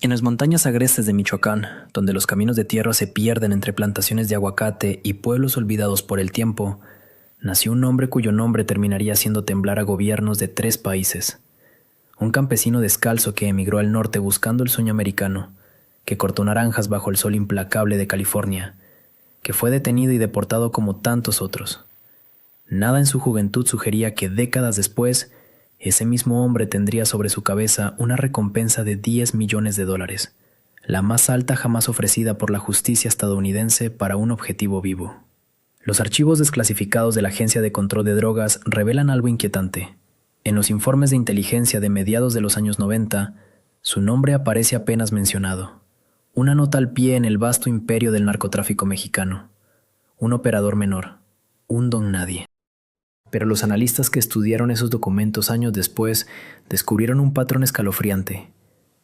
En las montañas agrestes de Michoacán, donde los caminos de tierra se pierden entre plantaciones de aguacate y pueblos olvidados por el tiempo, nació un hombre cuyo nombre terminaría haciendo temblar a gobiernos de 3 países. Un campesino descalzo que emigró al norte buscando el sueño americano, que cortó naranjas bajo el sol implacable de California, que fue detenido y deportado como tantos otros. Nada en su juventud sugería que décadas después, ese mismo hombre tendría sobre su cabeza una recompensa de $10 millones, la más alta jamás ofrecida por la justicia estadounidense para un objetivo vivo. Los archivos desclasificados de la Agencia de Control de Drogas revelan algo inquietante. En los informes de inteligencia de mediados de los años 90, su nombre aparece apenas mencionado. Una nota al pie en el vasto imperio del narcotráfico mexicano. Un operador menor, un don nadie. Pero los analistas que estudiaron esos documentos años después descubrieron un patrón escalofriante.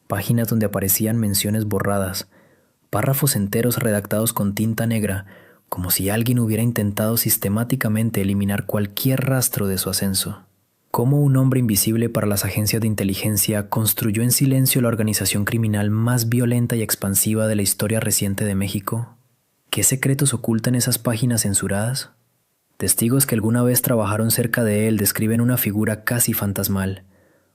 Páginas donde aparecían menciones borradas, párrafos enteros redactados con tinta negra, como si alguien hubiera intentado sistemáticamente eliminar cualquier rastro de su ascenso. ¿Cómo un hombre invisible para las agencias de inteligencia construyó en silencio la organización criminal más violenta y expansiva de la historia reciente de México? ¿Qué secretos ocultan esas páginas censuradas? Testigos que alguna vez trabajaron cerca de él describen una figura casi fantasmal,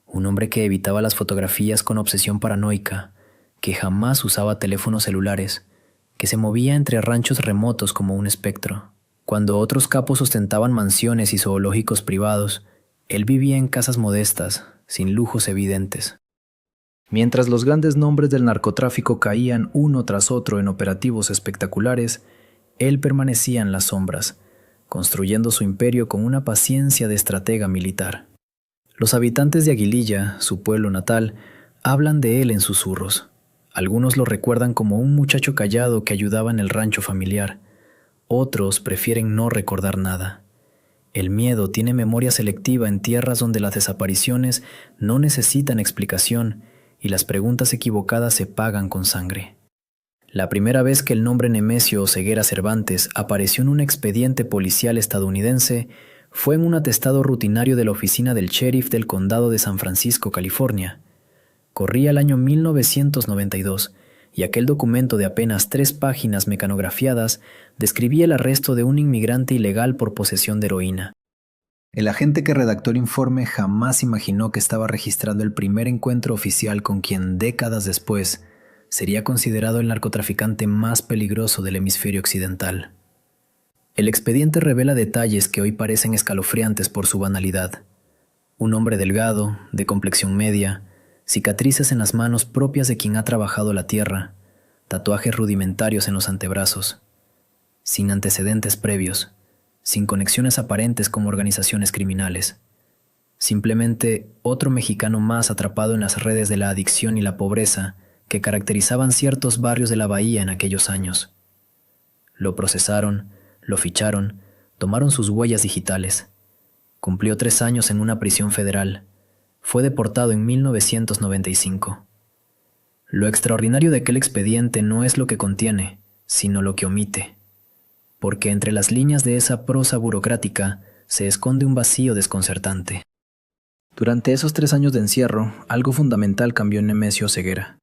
un hombre que evitaba las fotografías con obsesión paranoica, que jamás usaba teléfonos celulares, que se movía entre ranchos remotos como un espectro. Cuando otros capos ostentaban mansiones y zoológicos privados, él vivía en casas modestas, sin lujos evidentes. Mientras los grandes nombres del narcotráfico caían uno tras otro en operativos espectaculares, él permanecía en las sombras, construyendo su imperio con una paciencia de estratega militar. Los habitantes de Aguililla, su pueblo natal, hablan de él en susurros. Algunos lo recuerdan como un muchacho callado que ayudaba en el rancho familiar. Otros prefieren no recordar nada. El miedo tiene memoria selectiva en tierras donde las desapariciones no necesitan explicación y las preguntas equivocadas se pagan con sangre. La primera vez que el nombre Nemesio Oseguera Cervantes apareció en un expediente policial estadounidense fue en un atestado rutinario de la oficina del sheriff del condado de San Francisco, California. Corría el año 1992 y aquel documento de apenas 3 páginas mecanografiadas describía el arresto de un inmigrante ilegal por posesión de heroína. El agente que redactó el informe jamás imaginó que estaba registrando el primer encuentro oficial con quien décadas después sería considerado el narcotraficante más peligroso del hemisferio occidental. El expediente revela detalles que hoy parecen escalofriantes por su banalidad. Un hombre delgado, de complexión media, cicatrices en las manos propias de quien ha trabajado la tierra, tatuajes rudimentarios en los antebrazos, sin antecedentes previos, sin conexiones aparentes con organizaciones criminales. Simplemente otro mexicano más atrapado en las redes de la adicción y la pobreza que caracterizaban ciertos barrios de la bahía en aquellos años. Lo procesaron, lo ficharon, tomaron sus huellas digitales. Cumplió 3 años en una prisión federal. Fue deportado en 1995. Lo extraordinario de aquel expediente no es lo que contiene, sino lo que omite. Porque entre las líneas de esa prosa burocrática se esconde un vacío desconcertante. Durante esos 3 años de encierro, algo fundamental cambió en Nemesio Oseguera.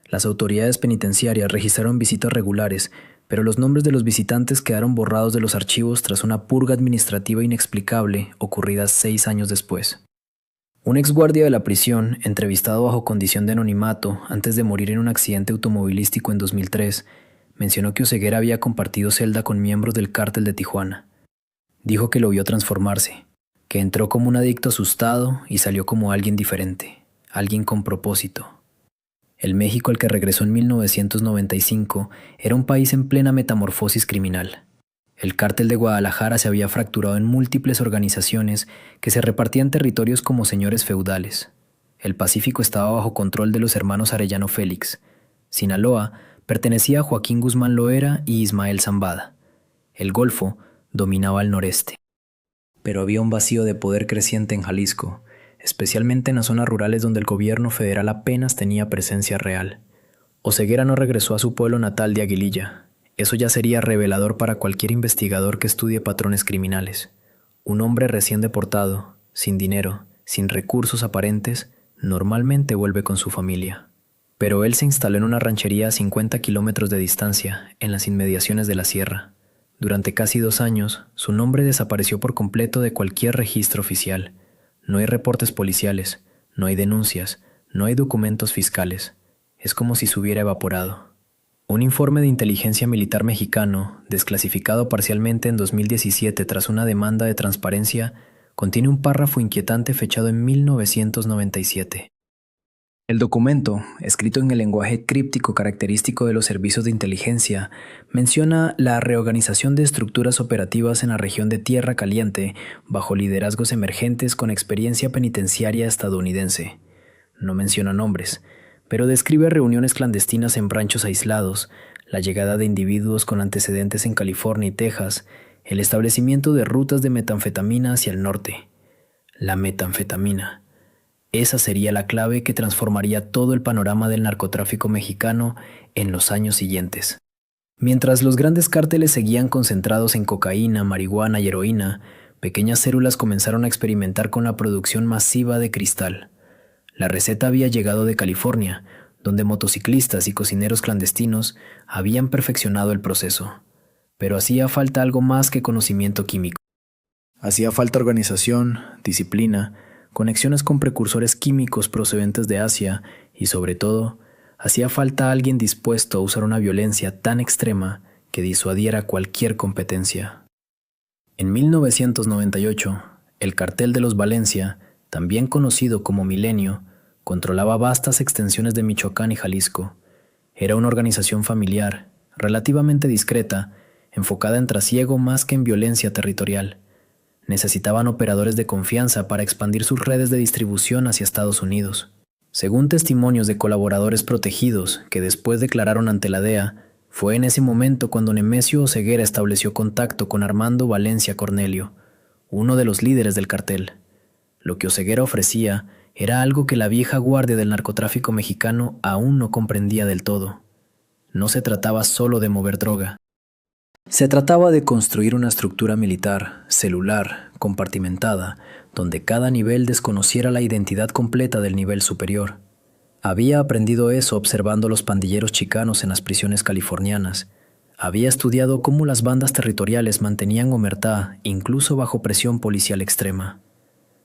Las autoridades penitenciarias registraron visitas regulares, pero los nombres de los visitantes quedaron borrados de los archivos tras una purga administrativa inexplicable ocurrida 6 años después. Un exguardia de la prisión, entrevistado bajo condición de anonimato antes de morir en un accidente automovilístico en 2003, mencionó que Oseguera había compartido celda con miembros del cártel de Tijuana. Dijo que lo vio transformarse, que entró como un adicto asustado y salió como alguien diferente, alguien con propósito. El México al que regresó en 1995 era un país en plena metamorfosis criminal. El cártel de Guadalajara se había fracturado en múltiples organizaciones que se repartían territorios como señores feudales. El Pacífico estaba bajo control de los hermanos Arellano Félix. Sinaloa pertenecía a Joaquín Guzmán Loera y Ismael Zambada. El Golfo dominaba al noreste. Pero había un vacío de poder creciente en Jalisco, especialmente en las zonas rurales donde el gobierno federal apenas tenía presencia real. Oseguera no regresó a su pueblo natal de Aguililla. Eso ya sería revelador para cualquier investigador que estudie patrones criminales. Un hombre recién deportado, sin dinero, sin recursos aparentes, normalmente vuelve con su familia. pero él se instaló en una ranchería a 50 kilómetros de distancia, en las inmediaciones de la sierra. Durante casi 2 años, su nombre desapareció por completo de cualquier registro oficial. No hay reportes policiales, no hay denuncias, no hay documentos fiscales. Es como si se hubiera evaporado. Un informe de inteligencia militar mexicano, desclasificado parcialmente en 2017 tras una demanda de transparencia, contiene un párrafo inquietante fechado en 1997. El documento, escrito en el lenguaje críptico característico de los servicios de inteligencia, menciona la reorganización de estructuras operativas en la región de Tierra Caliente bajo liderazgos emergentes con experiencia penitenciaria estadounidense. No menciona nombres, pero describe reuniones clandestinas en ranchos aislados, la llegada de individuos con antecedentes en California y Texas, el establecimiento de rutas de metanfetamina hacia el norte. La metanfetamina. Esa sería la clave que transformaría todo el panorama del narcotráfico mexicano en los años siguientes. Mientras los grandes cárteles seguían concentrados en cocaína, marihuana y heroína, pequeñas células comenzaron a experimentar con la producción masiva de cristal. La receta había llegado de California, donde motociclistas y cocineros clandestinos habían perfeccionado el proceso. Pero hacía falta algo más que conocimiento químico. Hacía falta organización, disciplina, conexiones con precursores químicos procedentes de Asia y, sobre todo, hacía falta alguien dispuesto a usar una violencia tan extrema que disuadiera cualquier competencia. En 1998, el cartel de los Valencia, también conocido como Milenio, controlaba vastas extensiones de Michoacán y Jalisco. Era una organización familiar, relativamente discreta, enfocada en trasiego más que en violencia territorial. Necesitaban operadores de confianza para expandir sus redes de distribución hacia Estados Unidos. Según testimonios de colaboradores protegidos que después declararon ante la DEA, fue en ese momento cuando Nemesio Oseguera estableció contacto con Armando Valencia Cornelio, uno de los líderes del cartel. Lo que Oseguera ofrecía era algo que la vieja guardia del narcotráfico mexicano aún no comprendía del todo. No se trataba solo de mover droga. Se trataba de construir una estructura militar, celular, compartimentada, donde cada nivel desconociera la identidad completa del nivel superior. Había aprendido eso observando los pandilleros chicanos en las prisiones californianas. Había estudiado cómo las bandas territoriales mantenían omertá incluso bajo presión policial extrema.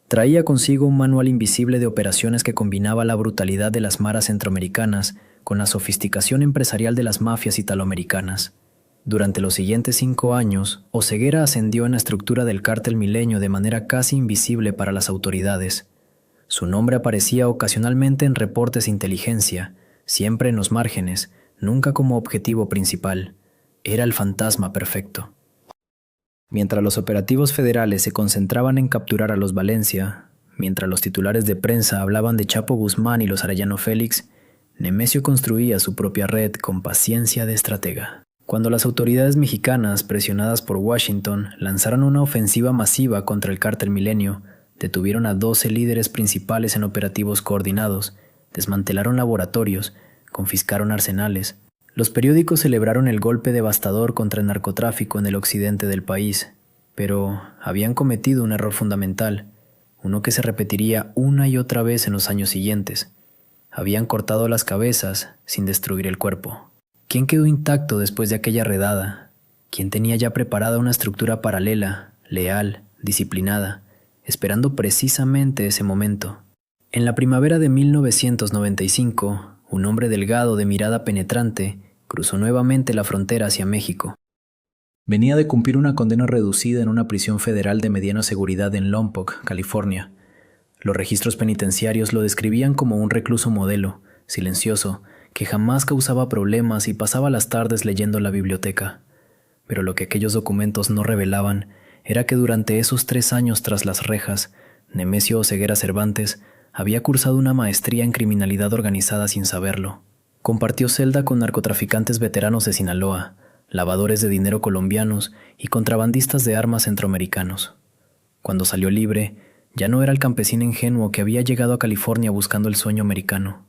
Traía consigo un manual invisible de operaciones que combinaba la brutalidad de las maras centroamericanas con la sofisticación empresarial de las mafias italoamericanas. Durante los siguientes 5 años, Oseguera ascendió en la estructura del cártel Milenio de manera casi invisible para las autoridades. Su nombre aparecía ocasionalmente en reportes de inteligencia, siempre en los márgenes, nunca como objetivo principal. Era el fantasma perfecto. Mientras los operativos federales se concentraban en capturar a los Valencia, mientras los titulares de prensa hablaban de Chapo Guzmán y los Arellano Félix, Nemesio construía su propia red con paciencia de estratega. Cuando las autoridades mexicanas, presionadas por Washington, lanzaron una ofensiva masiva contra el cártel Milenio, detuvieron a 12 líderes principales en operativos coordinados, desmantelaron laboratorios, confiscaron arsenales. Los periódicos celebraron el golpe devastador contra el narcotráfico en el occidente del país, pero habían cometido un error fundamental, uno que se repetiría una y otra vez en los años siguientes. Habían cortado las cabezas sin destruir el cuerpo. ¿Quién quedó intacto después de aquella redada? ¿Quién tenía ya preparada una estructura paralela, leal, disciplinada, esperando precisamente ese momento? En la primavera de 1995, un hombre delgado de mirada penetrante cruzó nuevamente la frontera hacia México. Venía de cumplir una condena reducida en una prisión federal de mediana seguridad en Lompoc, California. Los registros penitenciarios lo describían como un recluso modelo, silencioso, que jamás causaba problemas y pasaba las tardes leyendo la biblioteca. Pero lo que aquellos documentos no revelaban era que durante esos 3 años tras las rejas, Nemesio Oseguera Cervantes había cursado una maestría en criminalidad organizada sin saberlo. Compartió celda con narcotraficantes veteranos de Sinaloa, lavadores de dinero colombianos y contrabandistas de armas centroamericanos. Cuando salió libre, ya no era el campesino ingenuo que había llegado a California buscando el sueño americano.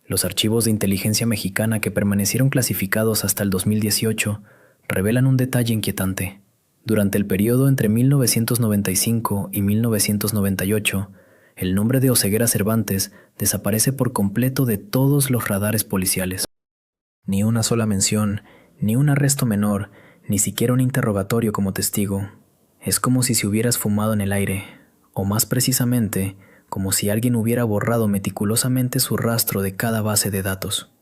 Los archivos de inteligencia mexicana que permanecieron clasificados hasta el 2018 revelan un detalle inquietante. Durante el periodo entre 1995 y 1998, el nombre de Oseguera Cervantes desaparece por completo de todos los radares policiales. Ni una sola mención, ni un arresto menor, ni siquiera un interrogatorio como testigo. Es como si se hubiera esfumado en el aire, o más precisamente, como si alguien hubiera borrado meticulosamente su rastro de cada base de datos.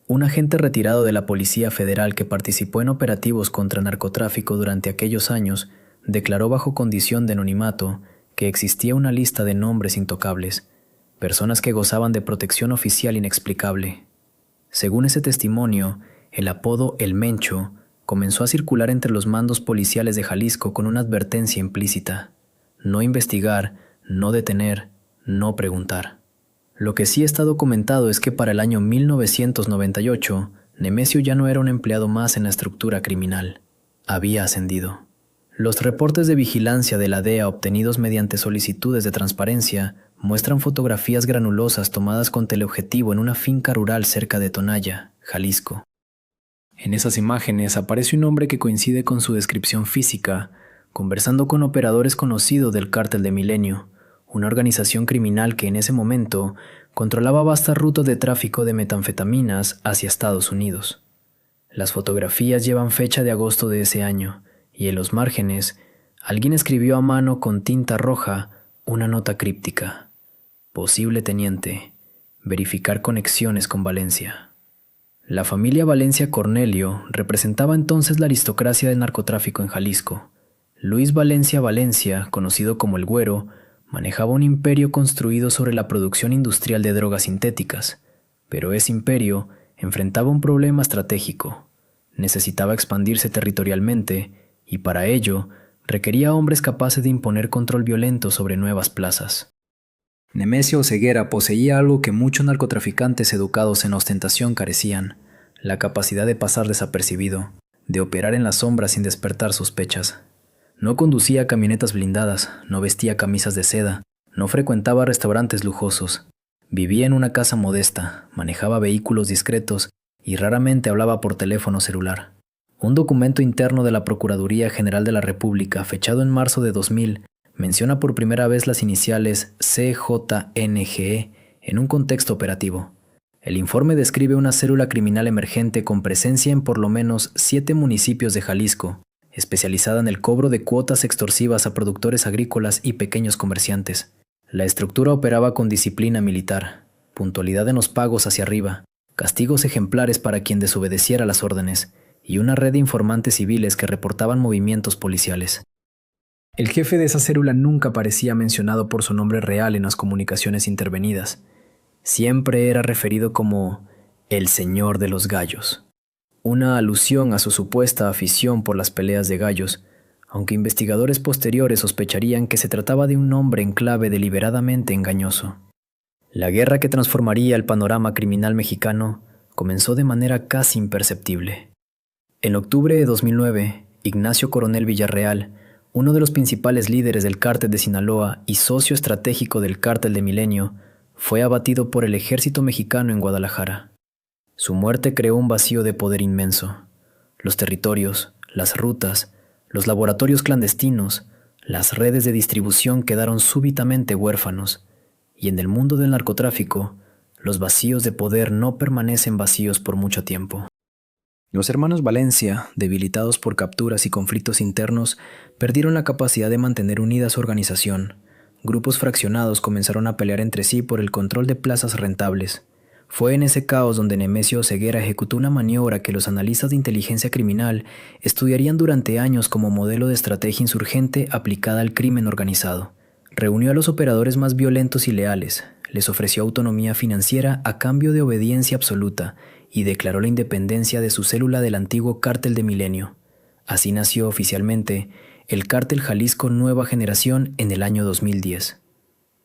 Un agente retirado de la Policía Federal que participó en operativos contra narcotráfico durante aquellos años declaró bajo condición de anonimato que existía una lista de nombres intocables, personas que gozaban de protección oficial inexplicable. Según ese testimonio, el apodo El Mencho comenzó a circular entre los mandos policiales de Jalisco con una advertencia implícita: no investigar, no detener, no preguntar. Lo que sí está documentado es que para el año 1998, Nemesio ya no era un empleado más en la estructura criminal. Había ascendido. Los reportes de vigilancia de la DEA obtenidos mediante solicitudes de transparencia muestran fotografías granulosas tomadas con teleobjetivo en una finca rural cerca de Tonaya, Jalisco. En esas imágenes aparece un hombre que coincide con su descripción física, conversando con operadores conocidos del Cártel de Milenio, una organización criminal que en ese momento controlaba vastas rutas de tráfico de metanfetaminas hacia Estados Unidos. Las fotografías llevan fecha de agosto de ese año, y en los márgenes, alguien escribió a mano con tinta roja una nota críptica: posible teniente, verificar conexiones con Valencia. La familia Valencia Cornelio representaba entonces la aristocracia del narcotráfico en Jalisco. Luis Valencia Valencia, conocido como el Güero, manejaba un imperio construido sobre la producción industrial de drogas sintéticas, pero ese imperio enfrentaba un problema estratégico. Necesitaba expandirse territorialmente y para ello requería hombres capaces de imponer control violento sobre nuevas plazas. Nemesio Oseguera poseía algo que muchos narcotraficantes educados en ostentación carecían: la capacidad de pasar desapercibido, de operar en las sombras sin despertar sospechas. No conducía camionetas blindadas, no vestía camisas de seda, no frecuentaba restaurantes lujosos. Vivía en una casa modesta, manejaba vehículos discretos y raramente hablaba por teléfono celular. Un documento interno de la Procuraduría General de la República, fechado en marzo de 2000, menciona por primera vez las iniciales CJNGE en un contexto operativo. El informe describe una célula criminal emergente con presencia en por lo menos 7 municipios de Jalisco, especializada en el cobro de cuotas extorsivas a productores agrícolas y pequeños comerciantes. La estructura operaba con disciplina militar, puntualidad en los pagos hacia arriba, castigos ejemplares para quien desobedeciera las órdenes, y una red de informantes civiles que reportaban movimientos policiales. El jefe de esa célula nunca parecía mencionado por su nombre real en las comunicaciones intervenidas. Siempre era referido como el Señor de los Gallos, una alusión a su supuesta afición por las peleas de gallos, aunque investigadores posteriores sospecharían que se trataba de un nombre en clave deliberadamente engañoso. La guerra que transformaría el panorama criminal mexicano comenzó de manera casi imperceptible. En octubre de 2009, Ignacio Coronel Villarreal, uno de los principales líderes del Cártel de Sinaloa y socio estratégico del Cártel de Milenio, fue abatido por el ejército mexicano en Guadalajara. Su muerte creó un vacío de poder inmenso. Los territorios, las rutas, los laboratorios clandestinos, las redes de distribución quedaron súbitamente huérfanos, y en el mundo del narcotráfico, los vacíos de poder no permanecen vacíos por mucho tiempo. Los hermanos Valencia, debilitados por capturas y conflictos internos, perdieron la capacidad de mantener unida su organización. Grupos fraccionados comenzaron a pelear entre sí por el control de plazas rentables. Fue en ese caos donde Nemesio Oseguera ejecutó una maniobra que los analistas de inteligencia criminal estudiarían durante años como modelo de estrategia insurgente aplicada al crimen organizado. Reunió a los operadores más violentos y leales, les ofreció autonomía financiera a cambio de obediencia absoluta y declaró la independencia de su célula del antiguo Cártel de Milenio. Así nació oficialmente el Cártel Jalisco Nueva Generación en el año 2010.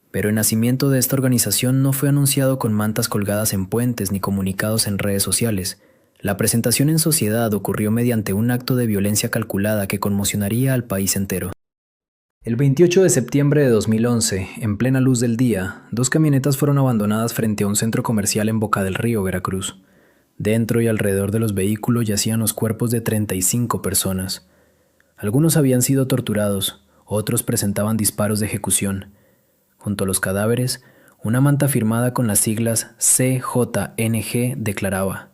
Pero el nacimiento de esta organización no fue anunciado con mantas colgadas en puentes ni comunicados en redes sociales. La presentación en sociedad ocurrió mediante un acto de violencia calculada que conmocionaría al país entero. El 28 de septiembre de 2011, en plena luz del día, 2 camionetas fueron abandonadas frente a un centro comercial en Boca del Río, Veracruz. Dentro y alrededor de los vehículos yacían los cuerpos de 35 personas. Algunos habían sido torturados, otros presentaban disparos de ejecución. Junto a los cadáveres, una manta firmada con las siglas CJNG declaraba: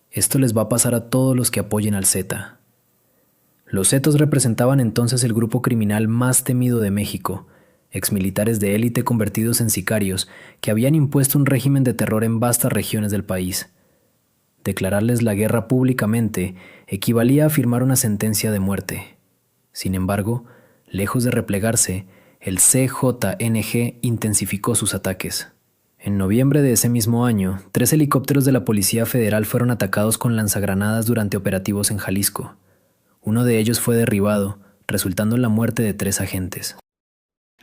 «Esto les va a pasar a todos los que apoyen al Z». Los Zetos representaban entonces el grupo criminal más temido de México, exmilitares de élite convertidos en sicarios que habían impuesto un régimen de terror en vastas regiones del país. Declararles la guerra públicamente equivalía a firmar una sentencia de muerte. Sin embargo, lejos de replegarse, el CJNG intensificó sus ataques. En noviembre de ese mismo año, 3 helicópteros de la Policía Federal fueron atacados con lanzagranadas durante operativos en Jalisco. Uno de ellos fue derribado, resultando en la muerte de 3 agentes.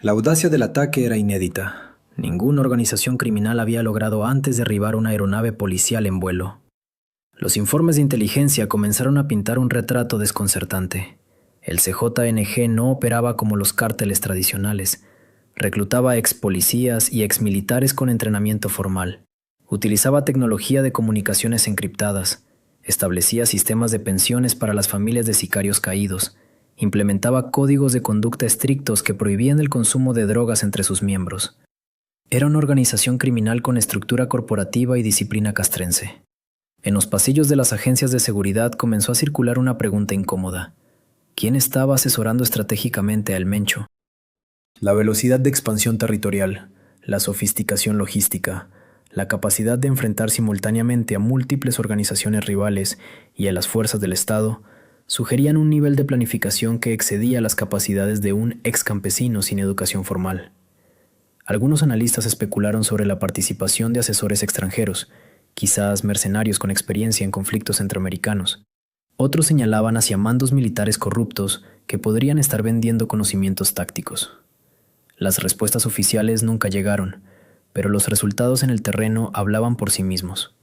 La audacia del ataque era inédita. Ninguna organización criminal había logrado antes derribar una aeronave policial en vuelo. Los informes de inteligencia comenzaron a pintar un retrato desconcertante. El CJNG no operaba como los cárteles tradicionales. Reclutaba ex policías y ex militares con entrenamiento formal. Utilizaba tecnología de comunicaciones encriptadas. Establecía sistemas de pensiones para las familias de sicarios caídos. Implementaba códigos de conducta estrictos que prohibían el consumo de drogas entre sus miembros. Era una organización criminal con estructura corporativa y disciplina castrense. En los pasillos de las agencias de seguridad comenzó a circular una pregunta incómoda. ¿Quién estaba asesorando estratégicamente a El Mencho? La velocidad de expansión territorial, la sofisticación logística, la capacidad de enfrentar simultáneamente a múltiples organizaciones rivales y a las fuerzas del Estado sugerían un nivel de planificación que excedía las capacidades de un ex campesino sin educación formal. Algunos analistas especularon sobre la participación de asesores extranjeros, quizás mercenarios con experiencia en conflictos centroamericanos. Otros señalaban hacia mandos militares corruptos que podrían estar vendiendo conocimientos tácticos. Las respuestas oficiales nunca llegaron, pero los resultados en el terreno hablaban por sí mismos.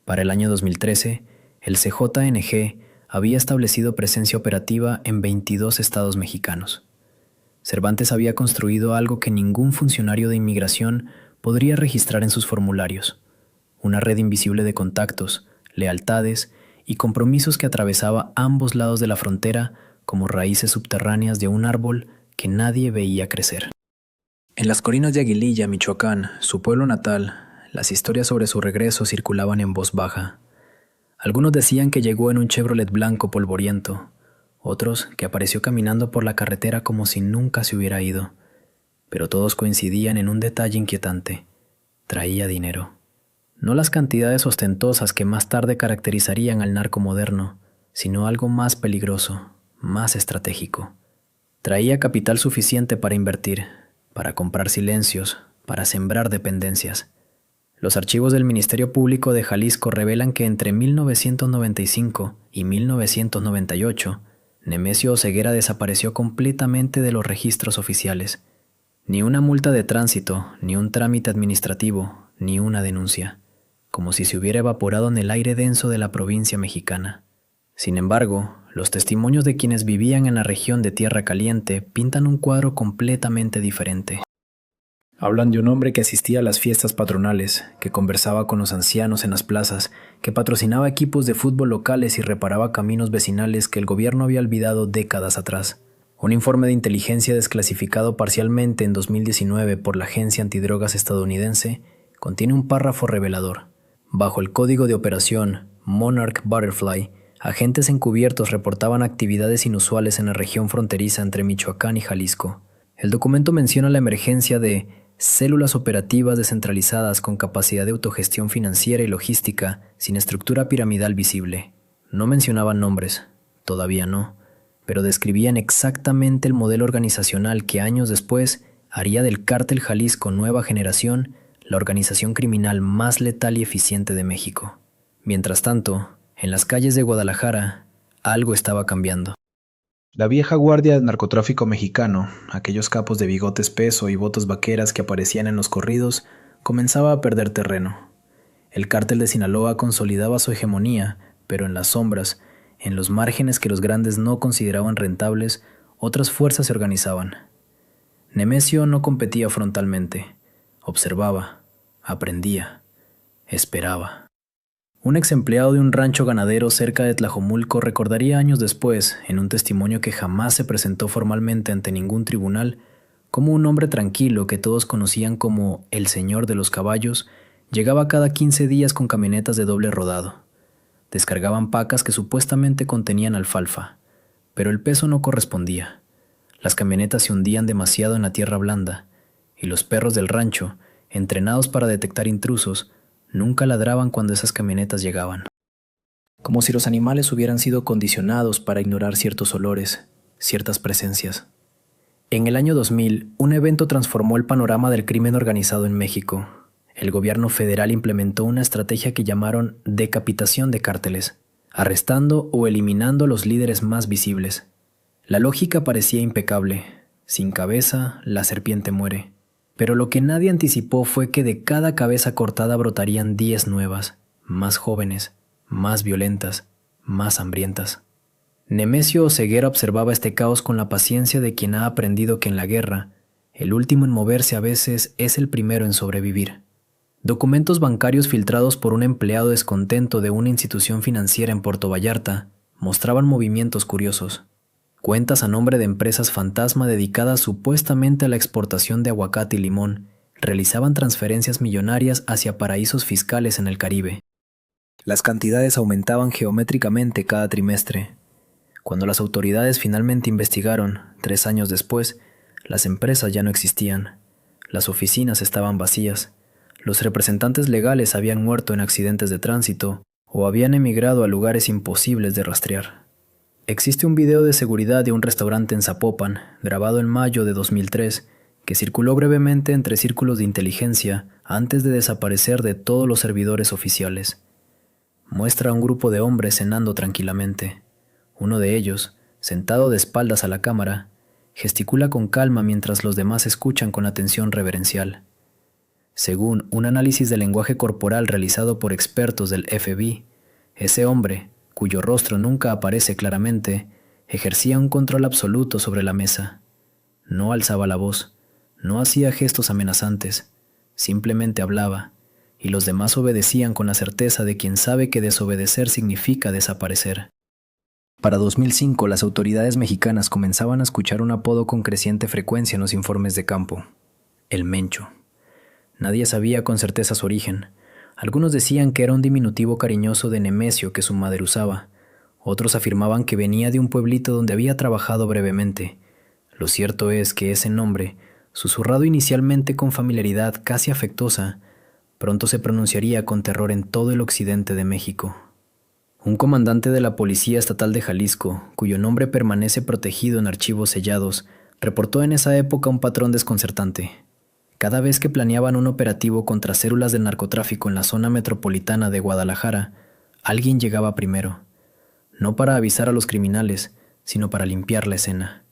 Para el año 2013, el CJNG había establecido presencia operativa en 22 estados mexicanos. Cervantes había construido algo que ningún funcionario de inmigración podría registrar en sus formularios: una red invisible de contactos, lealtades y compromisos que atravesaba ambos lados de la frontera como raíces subterráneas de un árbol que nadie veía crecer. En las colinas de Aguililla, Michoacán, su pueblo natal, las historias sobre su regreso circulaban en voz baja. Algunos decían que llegó en un Chevrolet blanco polvoriento, otros que apareció caminando por la carretera como si nunca se hubiera ido, pero todos coincidían en un detalle inquietante: traía dinero. No las cantidades ostentosas que más tarde caracterizarían al narco moderno, sino algo más peligroso, más estratégico. Traía capital suficiente para invertir, para comprar silencios, para sembrar dependencias. Los archivos del Ministerio Público de Jalisco revelan que entre 1995 y 1998, Nemesio Oseguera desapareció completamente de los registros oficiales. Ni una multa de tránsito, ni un trámite administrativo, ni una denuncia, como si se hubiera evaporado en el aire denso de la provincia mexicana. Sin embargo, los testimonios de quienes vivían en la región de Tierra Caliente pintan un cuadro completamente diferente. Hablan de un hombre que asistía a las fiestas patronales, que conversaba con los ancianos en las plazas, que patrocinaba equipos de fútbol locales y reparaba caminos vecinales que el gobierno había olvidado décadas atrás. Un informe de inteligencia desclasificado parcialmente en 2019 por la agencia antidrogas estadounidense contiene un párrafo revelador. Bajo el código de operación Monarch Butterfly, agentes encubiertos reportaban actividades inusuales en la región fronteriza entre Michoacán y Jalisco. El documento menciona la emergencia de células operativas descentralizadas con capacidad de autogestión financiera y logística sin estructura piramidal visible. No mencionaban nombres, todavía no, pero describían exactamente el modelo organizacional que años después haría del Cártel Jalisco Nueva Generación la organización criminal más letal y eficiente de México. Mientras tanto, en las calles de Guadalajara, algo estaba cambiando. La vieja guardia del narcotráfico mexicano, aquellos capos de bigote espeso y botas vaqueras que aparecían en los corridos, comenzaba a perder terreno. El cártel de Sinaloa consolidaba su hegemonía, pero en las sombras, en los márgenes que los grandes no consideraban rentables, otras fuerzas se organizaban. Nemesio no competía frontalmente, observaba, aprendía, esperaba. Un ex empleado de un rancho ganadero cerca de Tlajomulco recordaría años después, en un testimonio que jamás se presentó formalmente ante ningún tribunal, Cómo un hombre tranquilo que todos conocían como el Señor de los Caballos llegaba cada 15 días con camionetas de doble rodado. Descargaban pacas que supuestamente contenían alfalfa, pero el peso no correspondía. Las camionetas se hundían demasiado en la tierra blanda, y los perros del rancho, entrenados para detectar intrusos, nunca ladraban cuando esas camionetas llegaban. Como si los animales hubieran sido condicionados para ignorar ciertos olores, ciertas presencias. En el año 2000, un evento transformó el panorama del crimen organizado en México. El gobierno federal implementó una estrategia que llamaron decapitación de cárteles, arrestando o eliminando a los líderes más visibles. La lógica parecía impecable. Sin cabeza, la serpiente muere. Pero lo que nadie anticipó fue que de cada cabeza cortada brotarían 10 nuevas, más jóvenes, más violentas, más hambrientas. Nemesio Oseguera observaba este caos con la paciencia de quien ha aprendido que en la guerra, el último en moverse a veces es el primero en sobrevivir. Documentos bancarios filtrados por un empleado descontento de una institución financiera en Puerto Vallarta mostraban movimientos curiosos. Cuentas a nombre de empresas fantasma dedicadas supuestamente a la exportación de aguacate y limón realizaban transferencias millonarias hacia paraísos fiscales en el Caribe. Las cantidades aumentaban geométricamente cada trimestre. Cuando las autoridades finalmente investigaron, 3 años después, las empresas ya no existían. Las oficinas estaban vacías. Los representantes legales habían muerto en accidentes de tránsito o habían emigrado a lugares imposibles de rastrear. Existe un video de seguridad de un restaurante en Zapopan, grabado en mayo de 2003, que circuló brevemente entre círculos de inteligencia antes de desaparecer de todos los servidores oficiales. Muestra a un grupo de hombres cenando tranquilamente. Uno de ellos, sentado de espaldas a la cámara, gesticula con calma mientras los demás escuchan con atención reverencial. Según un análisis del lenguaje corporal realizado por expertos del FBI, ese hombre, cuyo rostro nunca aparece claramente, ejercía un control absoluto sobre la mesa. No alzaba la voz, no hacía gestos amenazantes, simplemente hablaba, y los demás obedecían con la certeza de quien sabe que desobedecer significa desaparecer. Para 2005, las autoridades mexicanas comenzaban a escuchar un apodo con creciente frecuencia en los informes de campo: el Mencho. Nadie sabía con certeza su origen. Algunos decían que era un diminutivo cariñoso de Nemesio que su madre usaba. Otros afirmaban que venía de un pueblito donde había trabajado brevemente. Lo cierto es que ese nombre, susurrado inicialmente con familiaridad casi afectuosa, pronto se pronunciaría con terror en todo el occidente de México. Un comandante de la Policía Estatal de Jalisco, cuyo nombre permanece protegido en archivos sellados, reportó en esa época un patrón desconcertante. Cada vez que planeaban un operativo contra células del narcotráfico en la zona metropolitana de Guadalajara, alguien llegaba primero, no para avisar a los criminales, sino para limpiar la escena.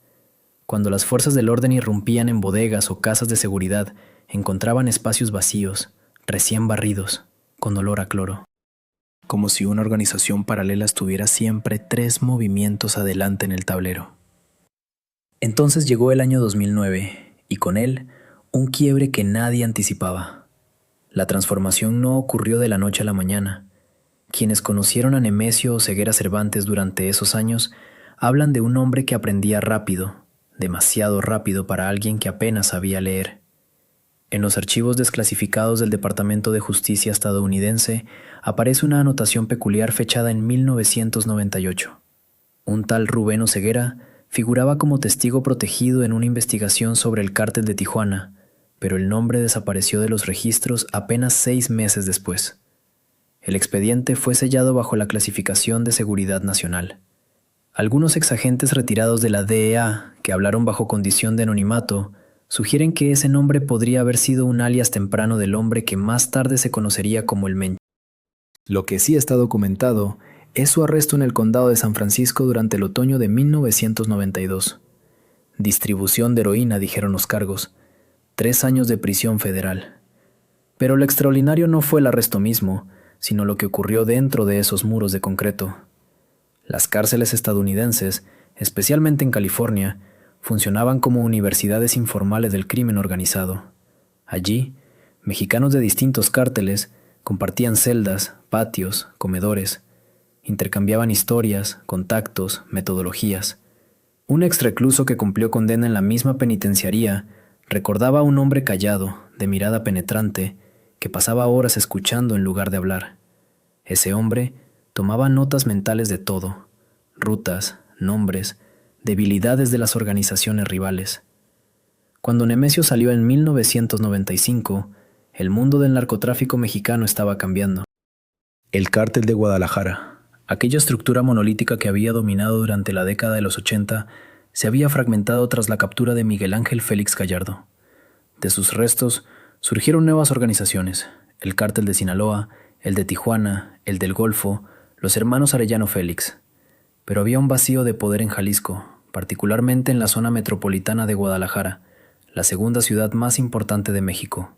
Cuando las fuerzas del orden irrumpían en bodegas o casas de seguridad, encontraban espacios vacíos, recién barridos, con olor a cloro. Como si una organización paralela estuviera siempre 3 movimientos adelante en el tablero. Entonces llegó el año 2009, y con él, un quiebre que nadie anticipaba. La transformación no ocurrió de la noche a la mañana. Quienes conocieron a Nemesio Oseguera Cervantes durante esos años hablan de un hombre que aprendía rápido, demasiado rápido para alguien que apenas sabía leer. En los archivos desclasificados del Departamento de Justicia estadounidense aparece una anotación peculiar fechada en 1998. Un tal Rubén Oseguera figuraba como testigo protegido en una investigación sobre el cártel de Tijuana, pero el nombre desapareció de los registros apenas 6 meses después. El expediente fue sellado bajo la clasificación de seguridad nacional. Algunos exagentes retirados de la DEA, que hablaron bajo condición de anonimato, sugieren que ese nombre podría haber sido un alias temprano del hombre que más tarde se conocería como el Mencho. Lo que sí está documentado es su arresto en el condado de San Francisco durante el otoño de 1992. Distribución de heroína, dijeron los cargos. 3 años de prisión federal. Pero lo extraordinario no fue el arresto mismo, sino lo que ocurrió dentro de esos muros de concreto. Las cárceles estadounidenses, especialmente en California, funcionaban como universidades informales del crimen organizado. Allí, mexicanos de distintos cárteles compartían celdas, patios, comedores, intercambiaban historias, contactos, metodologías. Un exrecluso que cumplió condena en la misma penitenciaría Recordaba a un hombre callado, de mirada penetrante, que pasaba horas escuchando en lugar de hablar. Ese hombre tomaba notas mentales de todo: rutas, nombres, debilidades de las organizaciones rivales. Cuando Nemesio salió en 1995, el mundo del narcotráfico mexicano estaba cambiando. El Cártel de Guadalajara, aquella estructura monolítica que había dominado durante la década de los 80, se había fragmentado tras la captura de Miguel Ángel Félix Gallardo. De sus restos surgieron nuevas organizaciones: el Cártel de Sinaloa, el de Tijuana, el del Golfo, los hermanos Arellano Félix. Pero había un vacío de poder en Jalisco, particularmente en la zona metropolitana de Guadalajara, la segunda ciudad más importante de México.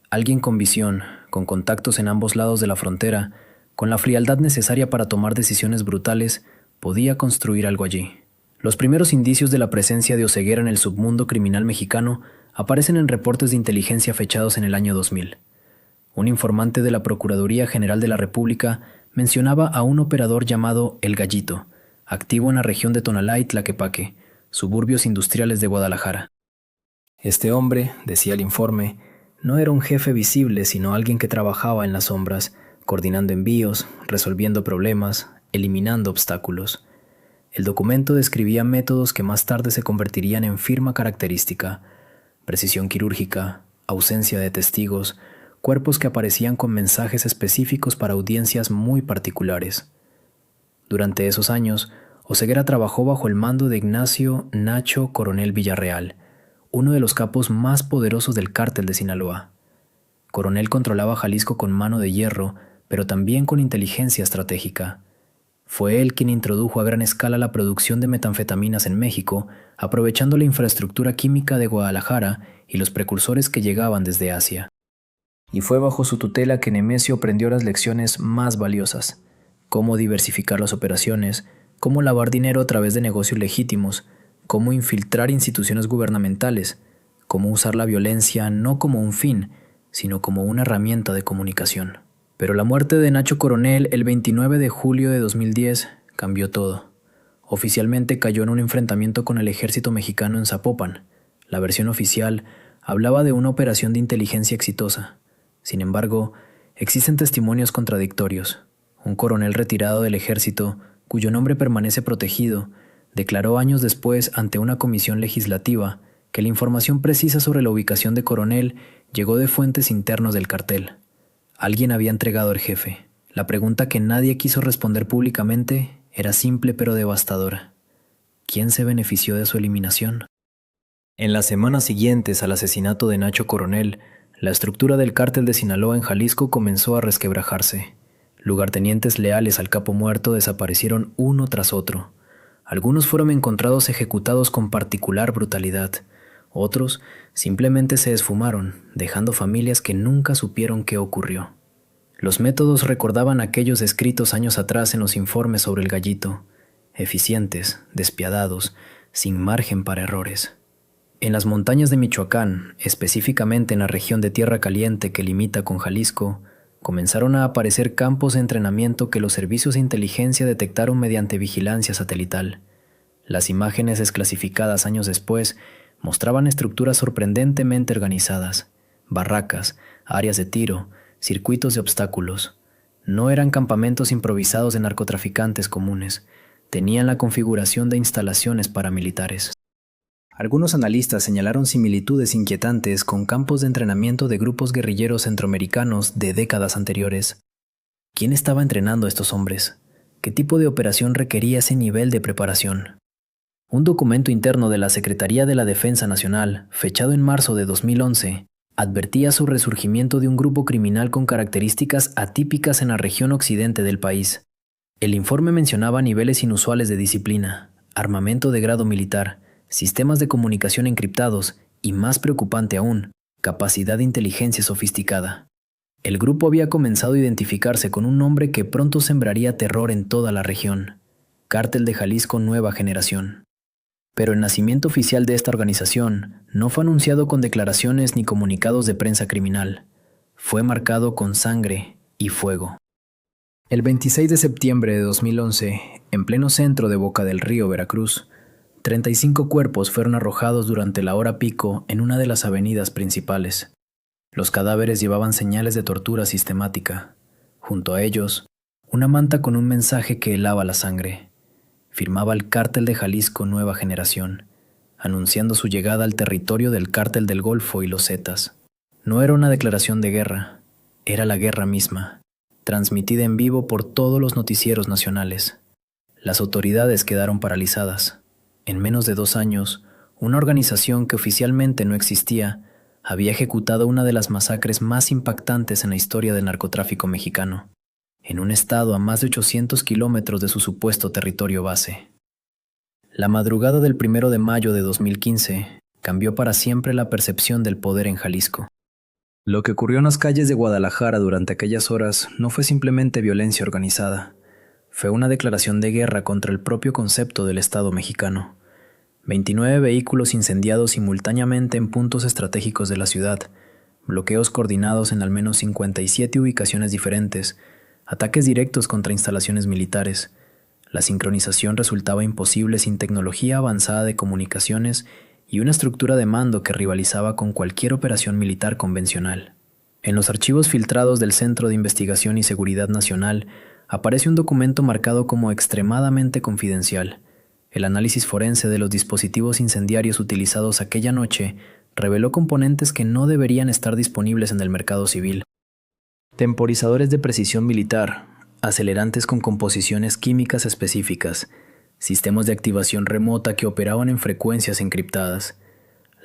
Alguien con visión, con contactos en ambos lados de la frontera, con la frialdad necesaria para tomar decisiones brutales, podía construir algo allí. Los primeros indicios de la presencia de Oseguera en el submundo criminal mexicano aparecen en reportes de inteligencia fechados en el año 2000. Un informante de la Procuraduría General de la República mencionaba a un operador llamado El Gallito, activo en la región de Tonalá y Tlaquepaque, suburbios industriales de Guadalajara. Este hombre, decía el informe, no era un jefe visible, sino alguien que trabajaba en las sombras, coordinando envíos, resolviendo problemas, eliminando obstáculos. El documento describía métodos que más tarde se convertirían en firma característica: precisión quirúrgica, ausencia de testigos, cuerpos que aparecían con mensajes específicos para audiencias muy particulares. Durante esos años, Oseguera trabajó bajo el mando de Ignacio Nacho Coronel Villarreal, uno de los capos más poderosos del Cártel de Sinaloa. Coronel controlaba Jalisco con mano de hierro, pero también con inteligencia estratégica. Fue él quien introdujo a gran escala la producción de metanfetaminas en México, aprovechando la infraestructura química de Guadalajara y los precursores que llegaban desde Asia. Y fue bajo su tutela que Nemesio aprendió las lecciones más valiosas: cómo diversificar las operaciones, cómo lavar dinero a través de negocios legítimos, cómo infiltrar instituciones gubernamentales, cómo usar la violencia no como un fin, sino como una herramienta de comunicación. Pero la muerte de Nacho Coronel el 29 de julio de 2010 cambió todo. Oficialmente cayó en un enfrentamiento con el ejército mexicano en Zapopan. La versión oficial hablaba de una operación de inteligencia exitosa. Sin embargo, existen testimonios contradictorios. Un coronel retirado del ejército, cuyo nombre permanece protegido, declaró años después ante una comisión legislativa que la información precisa sobre la ubicación de Coronel llegó de fuentes internos del cartel. Alguien había entregado al jefe. La pregunta que nadie quiso responder públicamente era simple pero devastadora: ¿quién se benefició de su eliminación? En las semanas siguientes al asesinato de Nacho Coronel, la estructura del Cártel de Sinaloa en Jalisco comenzó a resquebrajarse. Lugartenientes leales al capo muerto desaparecieron uno tras otro. Algunos fueron encontrados ejecutados con particular brutalidad. Otros simplemente se esfumaron, dejando familias que nunca supieron qué ocurrió. Los métodos recordaban aquellos escritos años atrás en los informes sobre el Gallito: eficientes, despiadados, sin margen para errores. En las montañas de Michoacán, específicamente en la región de Tierra Caliente que limita con Jalisco, comenzaron a aparecer campos de entrenamiento que los servicios de inteligencia detectaron mediante vigilancia satelital. Las imágenes desclasificadas años después mostraban estructuras sorprendentemente organizadas: barracas, áreas de tiro, circuitos de obstáculos. No eran campamentos improvisados de narcotraficantes comunes, tenían la configuración de instalaciones paramilitares. Algunos analistas señalaron similitudes inquietantes con campos de entrenamiento de grupos guerrilleros centroamericanos de décadas anteriores. ¿Quién estaba entrenando a estos hombres? ¿Qué tipo de operación requería ese nivel de preparación? Un documento interno de la Secretaría de la Defensa Nacional, fechado en marzo de 2011, advertía sobre el surgimiento de un grupo criminal con características atípicas en la región occidente del país. El informe mencionaba niveles inusuales de disciplina, armamento de grado militar, sistemas de comunicación encriptados y, más preocupante aún, capacidad de inteligencia sofisticada. El grupo había comenzado a identificarse con un nombre que pronto sembraría terror en toda la región: Cártel de Jalisco Nueva Generación. Pero el nacimiento oficial de esta organización no fue anunciado con declaraciones ni comunicados de prensa criminal. Fue marcado con sangre y fuego. El 26 de septiembre de 2011, en pleno centro de Boca del Río, Veracruz, 35 cuerpos fueron arrojados durante la hora pico en una de las avenidas principales. Los cadáveres llevaban señales de tortura sistemática. Junto a ellos, una manta con un mensaje que helaba la sangre. Firmaba el Cártel de Jalisco Nueva Generación, anunciando su llegada al territorio del Cártel del Golfo y los Zetas. No era una declaración de guerra, era la guerra misma, transmitida en vivo por todos los noticieros nacionales. Las autoridades quedaron paralizadas. En menos de 2 años, una organización que oficialmente no existía había ejecutado una de las masacres más impactantes en la historia del narcotráfico mexicano, en un estado a más de 800 kilómetros de su supuesto territorio base. La madrugada del 1 de mayo de 2015 cambió para siempre la percepción del poder en Jalisco. Lo que ocurrió en las calles de Guadalajara durante aquellas horas no fue simplemente violencia organizada. Fue una declaración de guerra contra el propio concepto del Estado mexicano. 29 vehículos incendiados simultáneamente en puntos estratégicos de la ciudad, bloqueos coordinados en al menos 57 ubicaciones diferentes, ataques directos contra instalaciones militares. La sincronización resultaba imposible sin tecnología avanzada de comunicaciones y una estructura de mando que rivalizaba con cualquier operación militar convencional. En los archivos filtrados del Centro de Investigación y Seguridad Nacional aparece un documento marcado como extremadamente confidencial. El análisis forense de los dispositivos incendiarios utilizados aquella noche reveló componentes que no deberían estar disponibles en el mercado civil. Temporizadores de precisión militar, acelerantes con composiciones químicas específicas, sistemas de activación remota que operaban en frecuencias encriptadas.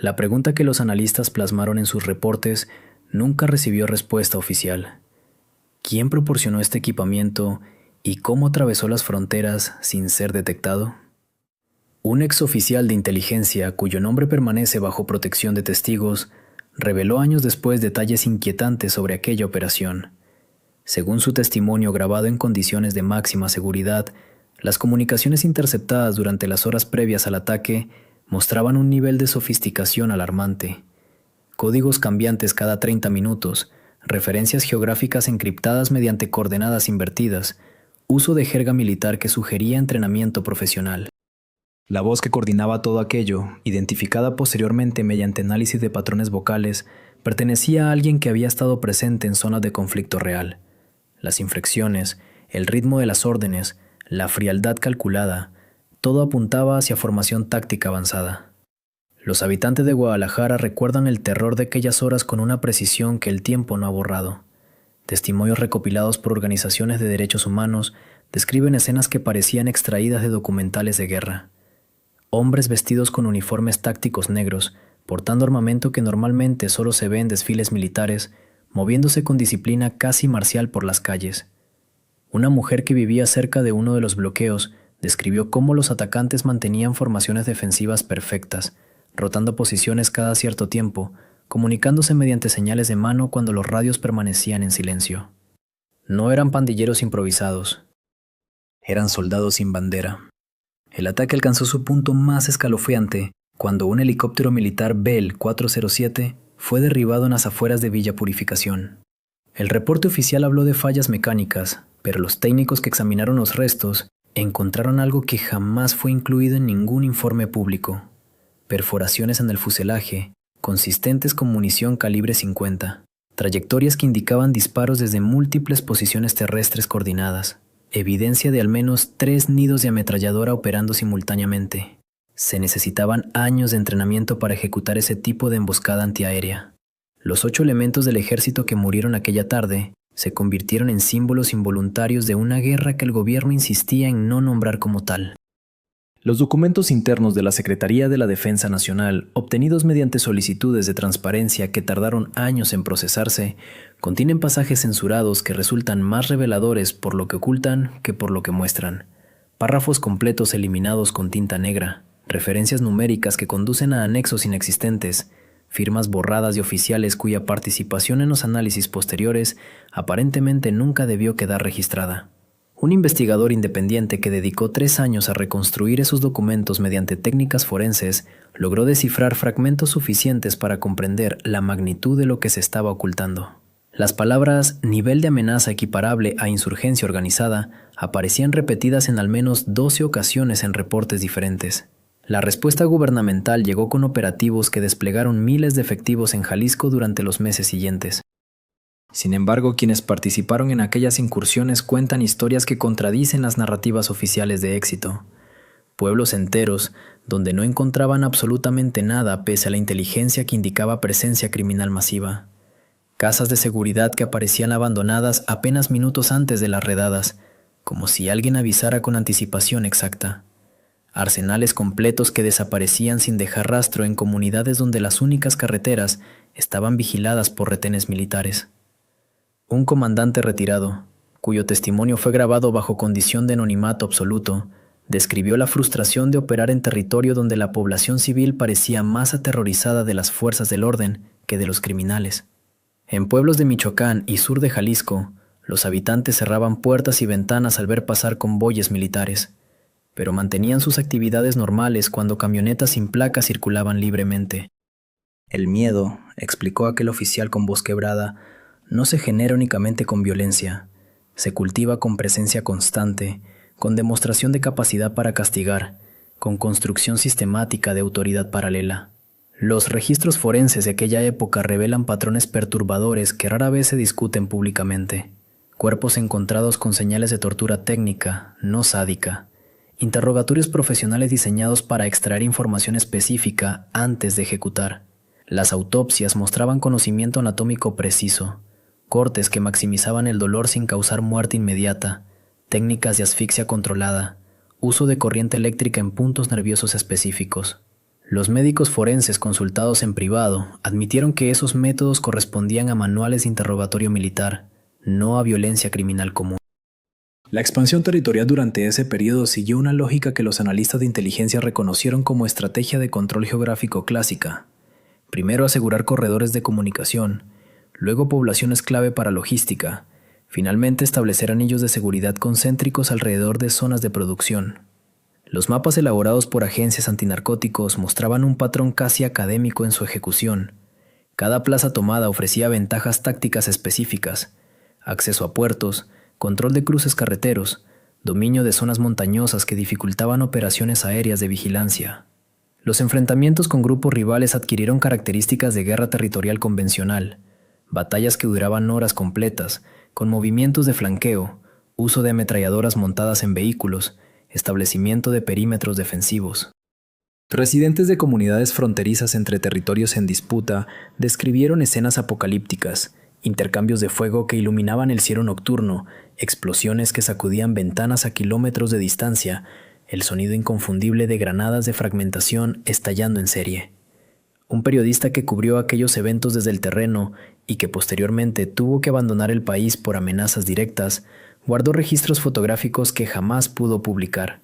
La pregunta que los analistas plasmaron en sus reportes nunca recibió respuesta oficial. ¿Quién proporcionó este equipamiento y cómo atravesó las fronteras sin ser detectado? Un exoficial de inteligencia, cuyo nombre permanece bajo protección de testigos, reveló años después detalles inquietantes sobre aquella operación. Según su testimonio grabado en condiciones de máxima seguridad, las comunicaciones interceptadas durante las horas previas al ataque mostraban un nivel de sofisticación alarmante. Códigos cambiantes cada 30 minutos, referencias geográficas encriptadas mediante coordenadas invertidas, uso de jerga militar que sugería entrenamiento profesional. La voz que coordinaba todo aquello, identificada posteriormente mediante análisis de patrones vocales, pertenecía a alguien que había estado presente en zonas de conflicto real. Las inflexiones, el ritmo de las órdenes, la frialdad calculada, todo apuntaba hacia formación táctica avanzada. Los habitantes de Guadalajara recuerdan el terror de aquellas horas con una precisión que el tiempo no ha borrado. Testimonios recopilados por organizaciones de derechos humanos describen escenas que parecían extraídas de documentales de guerra. Hombres vestidos con uniformes tácticos negros, portando armamento que normalmente solo se ve en desfiles militares, moviéndose con disciplina casi marcial por las calles. Una mujer que vivía cerca de uno de los bloqueos describió cómo los atacantes mantenían formaciones defensivas perfectas, rotando posiciones cada cierto tiempo, comunicándose mediante señales de mano cuando los radios permanecían en silencio. No eran pandilleros improvisados, eran soldados sin bandera. El ataque alcanzó su punto más escalofriante cuando un helicóptero militar Bell 407 fue derribado en las afueras de Villa Purificación. El reporte oficial habló de fallas mecánicas, pero los técnicos que examinaron los restos encontraron algo que jamás fue incluido en ningún informe público: perforaciones en el fuselaje, consistentes con munición calibre 50, trayectorias que indicaban disparos desde múltiples posiciones terrestres coordinadas, evidencia de al menos 3 nidos de ametralladora operando simultáneamente. Se necesitaban años de entrenamiento para ejecutar ese tipo de emboscada antiaérea. Los 8 elementos del ejército que murieron aquella tarde se convirtieron en símbolos involuntarios de una guerra que el gobierno insistía en no nombrar como tal. Los documentos internos de la Secretaría de la Defensa Nacional, obtenidos mediante solicitudes de transparencia que tardaron años en procesarse, contienen pasajes censurados que resultan más reveladores por lo que ocultan que por lo que muestran. Párrafos completos eliminados con tinta negra, referencias numéricas que conducen a anexos inexistentes, firmas borradas de oficiales cuya participación en los análisis posteriores aparentemente nunca debió quedar registrada. Un investigador independiente que dedicó 3 años a reconstruir esos documentos mediante técnicas forenses logró descifrar fragmentos suficientes para comprender la magnitud de lo que se estaba ocultando. Las palabras «nivel de amenaza equiparable a insurgencia organizada» aparecían repetidas en al menos 12 ocasiones en reportes diferentes. La respuesta gubernamental llegó con operativos que desplegaron miles de efectivos en Jalisco durante los meses siguientes. Sin embargo, quienes participaron en aquellas incursiones cuentan historias que contradicen las narrativas oficiales de éxito. Pueblos enteros, donde no encontraban absolutamente nada pese a la inteligencia que indicaba presencia criminal masiva. Casas de seguridad que aparecían abandonadas apenas minutos antes de las redadas, como si alguien avisara con anticipación exacta. Arsenales completos que desaparecían sin dejar rastro en comunidades donde las únicas carreteras estaban vigiladas por retenes militares. Un comandante retirado, cuyo testimonio fue grabado bajo condición de anonimato absoluto, describió la frustración de operar en territorio donde la población civil parecía más aterrorizada de las fuerzas del orden que de los criminales. En pueblos de Michoacán y sur de Jalisco, los habitantes cerraban puertas y ventanas al ver pasar convoyes militares, pero mantenían sus actividades normales cuando camionetas sin placas circulaban libremente. El miedo, explicó aquel oficial con voz quebrada, no se genera únicamente con violencia, se cultiva con presencia constante, con demostración de capacidad para castigar, con construcción sistemática de autoridad paralela. Los registros forenses de aquella época revelan patrones perturbadores que rara vez se discuten públicamente. Cuerpos encontrados con señales de tortura técnica, no sádica. Interrogatorios profesionales diseñados para extraer información específica antes de ejecutar. Las autopsias mostraban conocimiento anatómico preciso, cortes que maximizaban el dolor sin causar muerte inmediata, técnicas de asfixia controlada, uso de corriente eléctrica en puntos nerviosos específicos. Los médicos forenses consultados en privado admitieron que esos métodos correspondían a manuales de interrogatorio militar, no a violencia criminal común. La expansión territorial durante ese periodo siguió una lógica que los analistas de inteligencia reconocieron como estrategia de control geográfico clásica. Primero asegurar corredores de comunicación, luego poblaciones clave para logística, finalmente establecer anillos de seguridad concéntricos alrededor de zonas de producción. Los mapas elaborados por agencias antinarcóticos mostraban un patrón casi académico en su ejecución. Cada plaza tomada ofrecía ventajas tácticas específicas, acceso a puertos, control de cruces carreteros, dominio de zonas montañosas que dificultaban operaciones aéreas de vigilancia. Los enfrentamientos con grupos rivales adquirieron características de guerra territorial convencional, batallas que duraban horas completas, con movimientos de flanqueo, uso de ametralladoras montadas en vehículos, establecimiento de perímetros defensivos. Residentes de comunidades fronterizas entre territorios en disputa describieron escenas apocalípticas, intercambios de fuego que iluminaban el cielo nocturno, explosiones que sacudían ventanas a kilómetros de distancia, el sonido inconfundible de granadas de fragmentación estallando en serie. Un periodista que cubrió aquellos eventos desde el terreno y que posteriormente tuvo que abandonar el país por amenazas directas, guardó registros fotográficos que jamás pudo publicar.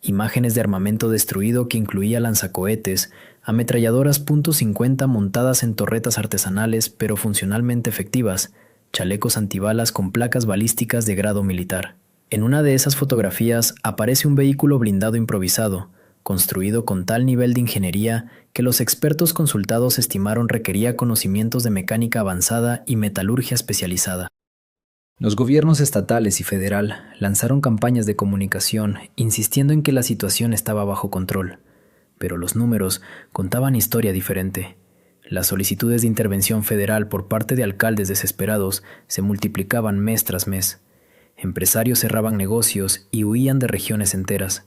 Imágenes de armamento destruido que incluía lanzacohetes, ametralladoras .50 montadas en torretas artesanales pero funcionalmente efectivas, chalecos antibalas con placas balísticas de grado militar. En una de esas fotografías aparece un vehículo blindado improvisado, construido con tal nivel de ingeniería que los expertos consultados estimaron requería conocimientos de mecánica avanzada y metalurgia especializada. Los gobiernos estatales y federal lanzaron campañas de comunicación insistiendo en que la situación estaba bajo control, pero los números contaban historia diferente. Las solicitudes de intervención federal por parte de alcaldes desesperados se multiplicaban mes tras mes. Empresarios cerraban negocios y huían de regiones enteras.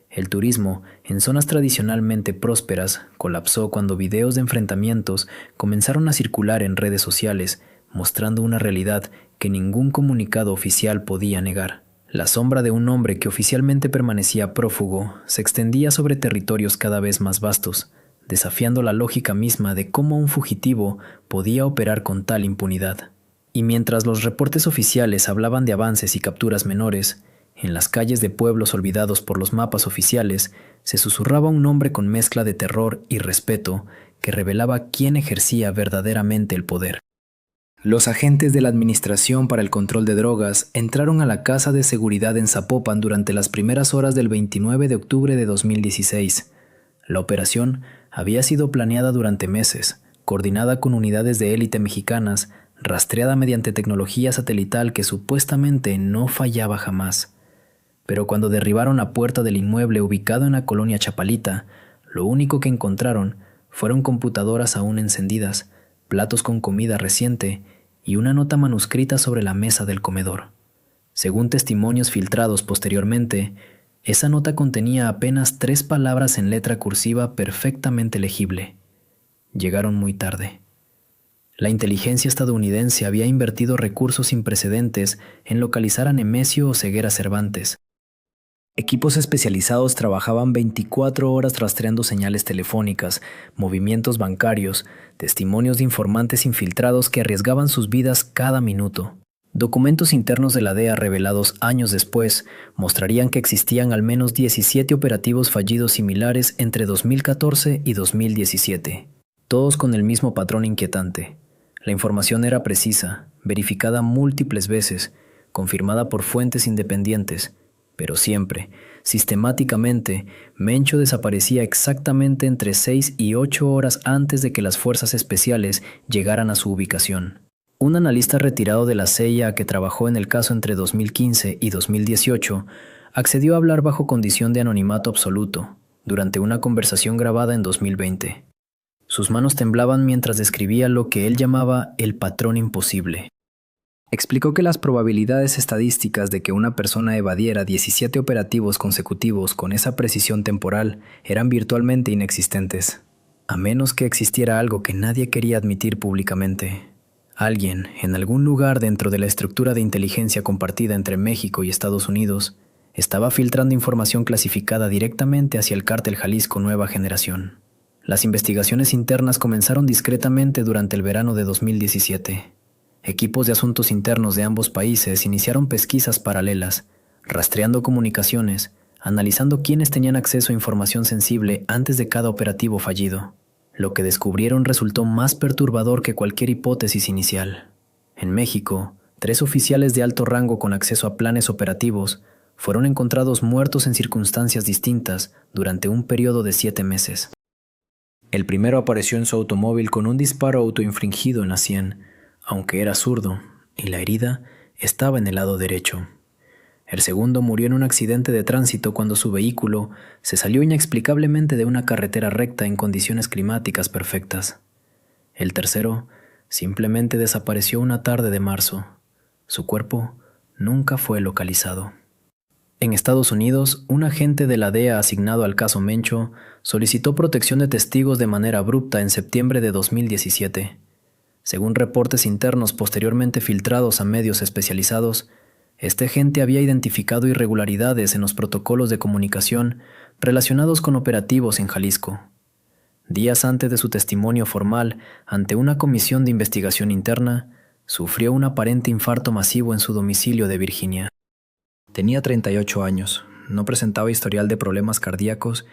El turismo, en zonas tradicionalmente prósperas, colapsó cuando videos de enfrentamientos comenzaron a circular en redes sociales, mostrando una realidad que ningún comunicado oficial podía negar. La sombra de un hombre que oficialmente permanecía prófugo se extendía sobre territorios cada vez más vastos, desafiando la lógica misma de cómo un fugitivo podía operar con tal impunidad. Y mientras los reportes oficiales hablaban de avances y capturas menores, en las calles de pueblos olvidados por los mapas oficiales se susurraba un nombre con mezcla de terror y respeto que revelaba quién ejercía verdaderamente el poder. Los agentes de la Administración para el Control de Drogas entraron a la Casa de Seguridad en Zapopan durante las primeras horas del 29 de octubre de 2016. La operación había sido planeada durante meses, coordinada con unidades de élite mexicanas, rastreada mediante tecnología satelital que supuestamente no fallaba jamás. Pero cuando derribaron la puerta del inmueble ubicado en la colonia Chapalita, Lo único que encontraron fueron computadoras aún encendidas, platos con comida reciente y una nota manuscrita sobre la mesa del comedor. Según testimonios filtrados posteriormente, esa nota contenía apenas 3 palabras en letra cursiva perfectamente legible. Llegaron muy tarde. La inteligencia estadounidense había invertido recursos sin precedentes en localizar a Nemesio Oseguera Cervantes. Equipos especializados trabajaban 24 horas rastreando señales telefónicas, movimientos bancarios, testimonios de informantes infiltrados que arriesgaban sus vidas cada minuto. Documentos internos de la DEA revelados años después mostrarían que existían al menos 17 operativos fallidos similares entre 2014 y 2017, todos con el mismo patrón inquietante. La información era precisa, verificada múltiples veces, confirmada por fuentes independientes, pero siempre, sistemáticamente, Mencho desaparecía exactamente entre 6 y 8 horas antes de que las fuerzas especiales llegaran a su ubicación. Un analista retirado de la CIA que trabajó en el caso entre 2015 y 2018 accedió a hablar bajo condición de anonimato absoluto durante una conversación grabada en 2020. Sus manos temblaban mientras describía lo que él llamaba el patrón imposible. Explicó que las probabilidades estadísticas de que una persona evadiera 17 operativos consecutivos con esa precisión temporal eran virtualmente inexistentes, a menos que existiera algo que nadie quería admitir públicamente. Alguien, en algún lugar dentro de la estructura de inteligencia compartida entre México y Estados Unidos, estaba filtrando información clasificada directamente hacia el Cártel Jalisco Nueva Generación. Las investigaciones internas comenzaron discretamente durante el verano de 2017. Equipos de asuntos internos de ambos países iniciaron pesquisas paralelas, rastreando comunicaciones, analizando quiénes tenían acceso a información sensible antes de cada operativo fallido. Lo que descubrieron resultó más perturbador que cualquier hipótesis inicial. En México, 3 oficiales de alto rango con acceso a planes operativos fueron encontrados muertos en circunstancias distintas durante un periodo de 7 meses. El primero apareció en su automóvil con un disparo autoinfligido en la sien, aunque era zurdo, y la herida estaba en el lado derecho. El segundo murió en un accidente de tránsito cuando su vehículo se salió inexplicablemente de una carretera recta en condiciones climáticas perfectas. El tercero simplemente desapareció una tarde de marzo. Su cuerpo nunca fue localizado. En Estados Unidos, un agente de la DEA asignado al caso Mencho solicitó protección de testigos de manera abrupta en septiembre de 2017. Según reportes internos posteriormente filtrados a medios especializados, este agente había identificado irregularidades en los protocolos de comunicación relacionados con operativos en Jalisco. Días antes de su testimonio formal ante una comisión de investigación interna, sufrió un aparente infarto masivo en su domicilio de Virginia. Tenía 38 años, no presentaba historial de problemas cardíacos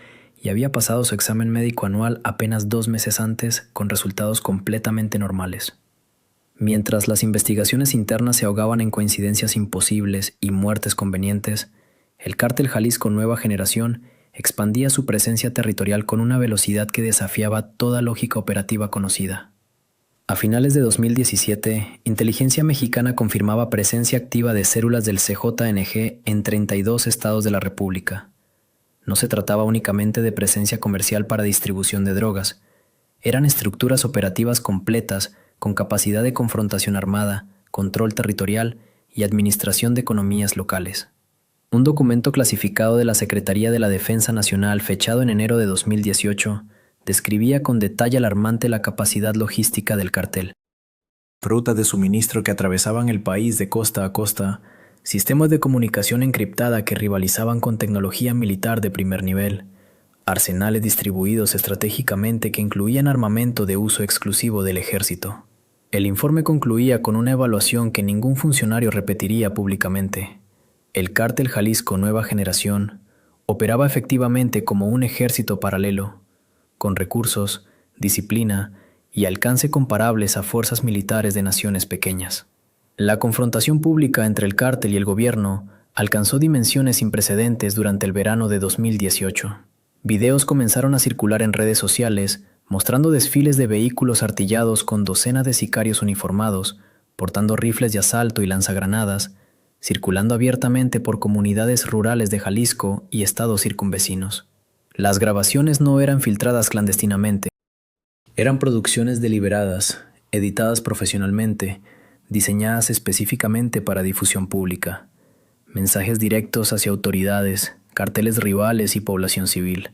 y había pasado su examen médico anual apenas 2 meses antes con resultados completamente normales. Mientras las investigaciones internas se ahogaban en coincidencias imposibles y muertes convenientes, el Cártel Jalisco Nueva Generación expandía su presencia territorial con una velocidad que desafiaba toda lógica operativa conocida. A finales de 2017, Inteligencia Mexicana confirmaba presencia activa de células del CJNG en 32 estados de la República. No se trataba únicamente de presencia comercial para distribución de drogas. Eran estructuras operativas completas con capacidad de confrontación armada, control territorial y administración de economías locales. Un documento clasificado de la Secretaría de la Defensa Nacional fechado en enero de 2018 describía con detalle alarmante la capacidad logística del cartel. Rutas de suministro que atravesaban el país de costa a costa, sistemas de comunicación encriptada que rivalizaban con tecnología militar de primer nivel, arsenales distribuidos estratégicamente que incluían armamento de uso exclusivo del ejército. El informe concluía con una evaluación que ningún funcionario repetiría públicamente. El Cártel Jalisco Nueva Generación operaba efectivamente como un ejército paralelo, con recursos, disciplina y alcance comparables a fuerzas militares de naciones pequeñas. La confrontación pública entre el cártel y el gobierno alcanzó dimensiones sin precedentes durante el verano de 2018. Videos comenzaron a circular en redes sociales mostrando desfiles de vehículos artillados con docenas de sicarios uniformados, portando rifles de asalto y lanzagranadas, circulando abiertamente por comunidades rurales de Jalisco y estados circunvecinos. Las grabaciones no eran filtradas clandestinamente. Eran producciones deliberadas, editadas profesionalmente, diseñadas específicamente para difusión pública. Mensajes directos hacia autoridades, carteles rivales y población civil.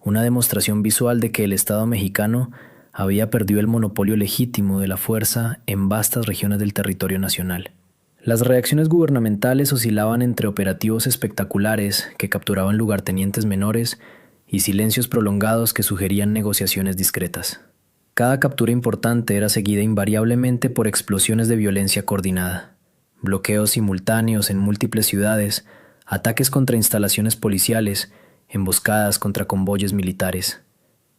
Una demostración visual de que el Estado mexicano había perdido el monopolio legítimo de la fuerza en vastas regiones del territorio nacional. Las reacciones gubernamentales oscilaban entre operativos espectaculares que capturaban lugartenientes menores y silencios prolongados que sugerían negociaciones discretas. Cada captura importante era seguida invariablemente por explosiones de violencia coordinada, bloqueos simultáneos en múltiples ciudades, ataques contra instalaciones policiales, emboscadas contra convoyes militares.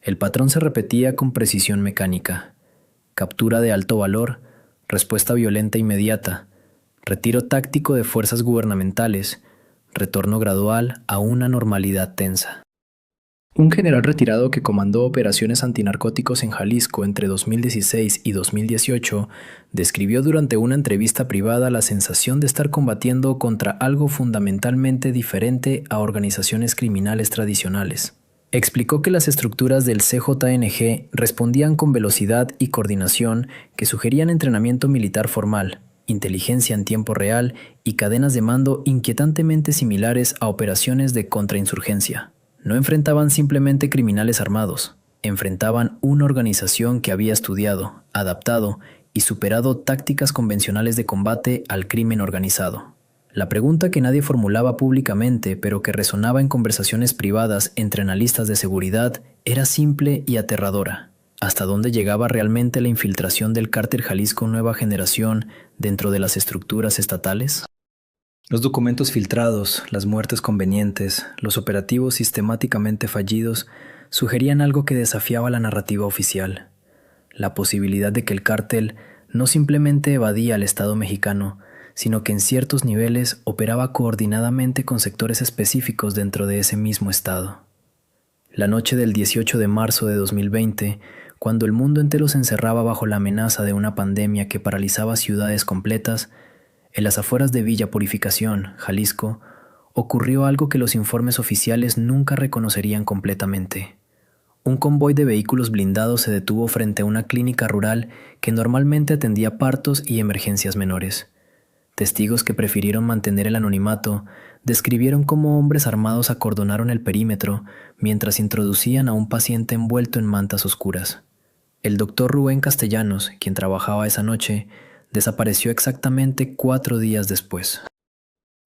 El patrón se repetía con precisión mecánica: captura de alto valor, respuesta violenta inmediata, retiro táctico de fuerzas gubernamentales, retorno gradual a una normalidad tensa. Un general retirado que comandó operaciones antinarcóticos en Jalisco entre 2016 y 2018 describió durante una entrevista privada la sensación de estar combatiendo contra algo fundamentalmente diferente a organizaciones criminales tradicionales. Explicó que las estructuras del CJNG respondían con velocidad y coordinación que sugerían entrenamiento militar formal, inteligencia en tiempo real y cadenas de mando inquietantemente similares a operaciones de contrainsurgencia. No enfrentaban simplemente criminales armados, enfrentaban una organización que había estudiado, adaptado y superado tácticas convencionales de combate al crimen organizado. La pregunta que nadie formulaba públicamente, pero que resonaba en conversaciones privadas entre analistas de seguridad, era simple y aterradora. ¿Hasta dónde llegaba realmente la infiltración del Cártel Jalisco Nueva Generación dentro de las estructuras estatales? Los documentos filtrados, las muertes convenientes, los operativos sistemáticamente fallidos sugerían algo que desafiaba la narrativa oficial: la posibilidad de que el cártel no simplemente evadía al Estado mexicano, sino que en ciertos niveles operaba coordinadamente con sectores específicos dentro de ese mismo Estado. La noche del 18 de marzo de 2020, cuando el mundo entero se encerraba bajo la amenaza de una pandemia que paralizaba ciudades completas, en las afueras de Villa Purificación, Jalisco, ocurrió algo que los informes oficiales nunca reconocerían completamente. Un convoy de vehículos blindados se detuvo frente a una clínica rural que normalmente atendía partos y emergencias menores. Testigos que prefirieron mantener el anonimato describieron cómo hombres armados acordonaron el perímetro mientras introducían a un paciente envuelto en mantas oscuras. El doctor Rubén Castellanos, quien trabajaba esa noche, desapareció exactamente 4 días después.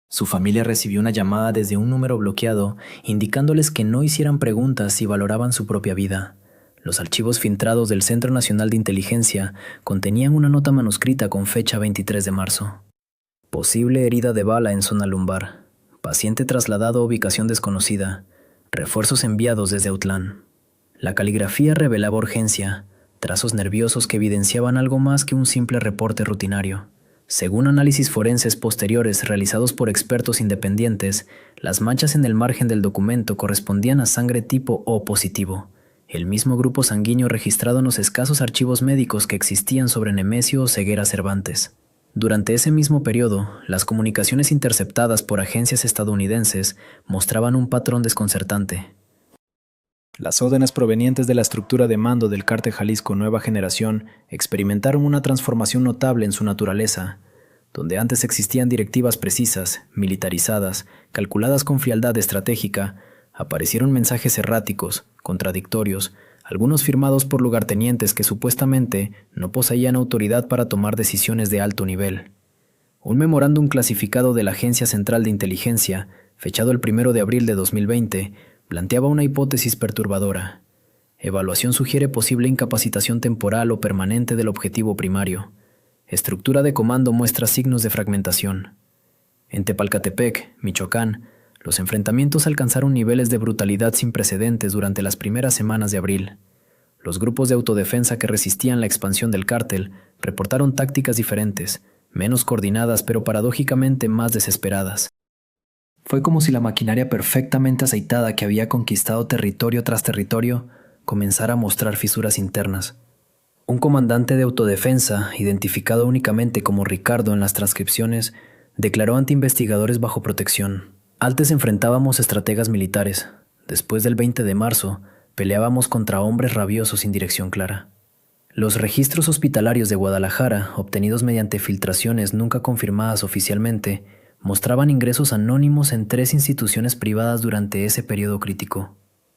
Su familia recibió una llamada desde un número bloqueado indicándoles que no hicieran preguntas si valoraban su propia vida. Los archivos filtrados del Centro Nacional de Inteligencia contenían una nota manuscrita con fecha 23 de marzo. Posible herida de bala en zona lumbar. Paciente trasladado a ubicación desconocida. Refuerzos enviados desde Autlán. La caligrafía revelaba urgencia, trazos nerviosos que evidenciaban algo más que un simple reporte rutinario. Según análisis forenses posteriores realizados por expertos independientes, las manchas en el margen del documento correspondían a sangre tipo O positivo, el mismo grupo sanguíneo registrado en los escasos archivos médicos que existían sobre Nemesio Ceguera Cervantes. Durante ese mismo periodo, las comunicaciones interceptadas por agencias estadounidenses mostraban un patrón desconcertante. Las órdenes provenientes de la estructura de mando del Cártel Jalisco Nueva Generación experimentaron una transformación notable en su naturaleza. Donde antes existían directivas precisas, militarizadas, calculadas con frialdad estratégica, aparecieron mensajes erráticos, contradictorios, algunos firmados por lugartenientes que supuestamente no poseían autoridad para tomar decisiones de alto nivel. Un memorándum clasificado de la Agencia Central de Inteligencia, fechado el 1 de abril de 2020, planteaba una hipótesis perturbadora. Evaluación sugiere posible incapacitación temporal o permanente del objetivo primario. Estructura de comando muestra signos de fragmentación. En Tepalcatepec, Michoacán, los enfrentamientos alcanzaron niveles de brutalidad sin precedentes durante las primeras semanas de abril. Los grupos de autodefensa que resistían la expansión del cártel reportaron tácticas diferentes, menos coordinadas pero paradójicamente más desesperadas. Fue como si la maquinaria perfectamente aceitada que había conquistado territorio tras territorio comenzara a mostrar fisuras internas. Un comandante de autodefensa, identificado únicamente como Ricardo en las transcripciones, declaró ante investigadores bajo protección: antes enfrentábamos estrategas militares, Después del 20 de marzo, peleábamos contra hombres rabiosos sin dirección clara. Los registros hospitalarios de Guadalajara, obtenidos mediante filtraciones nunca confirmadas oficialmente, mostraban ingresos anónimos en 3 instituciones privadas durante ese periodo crítico.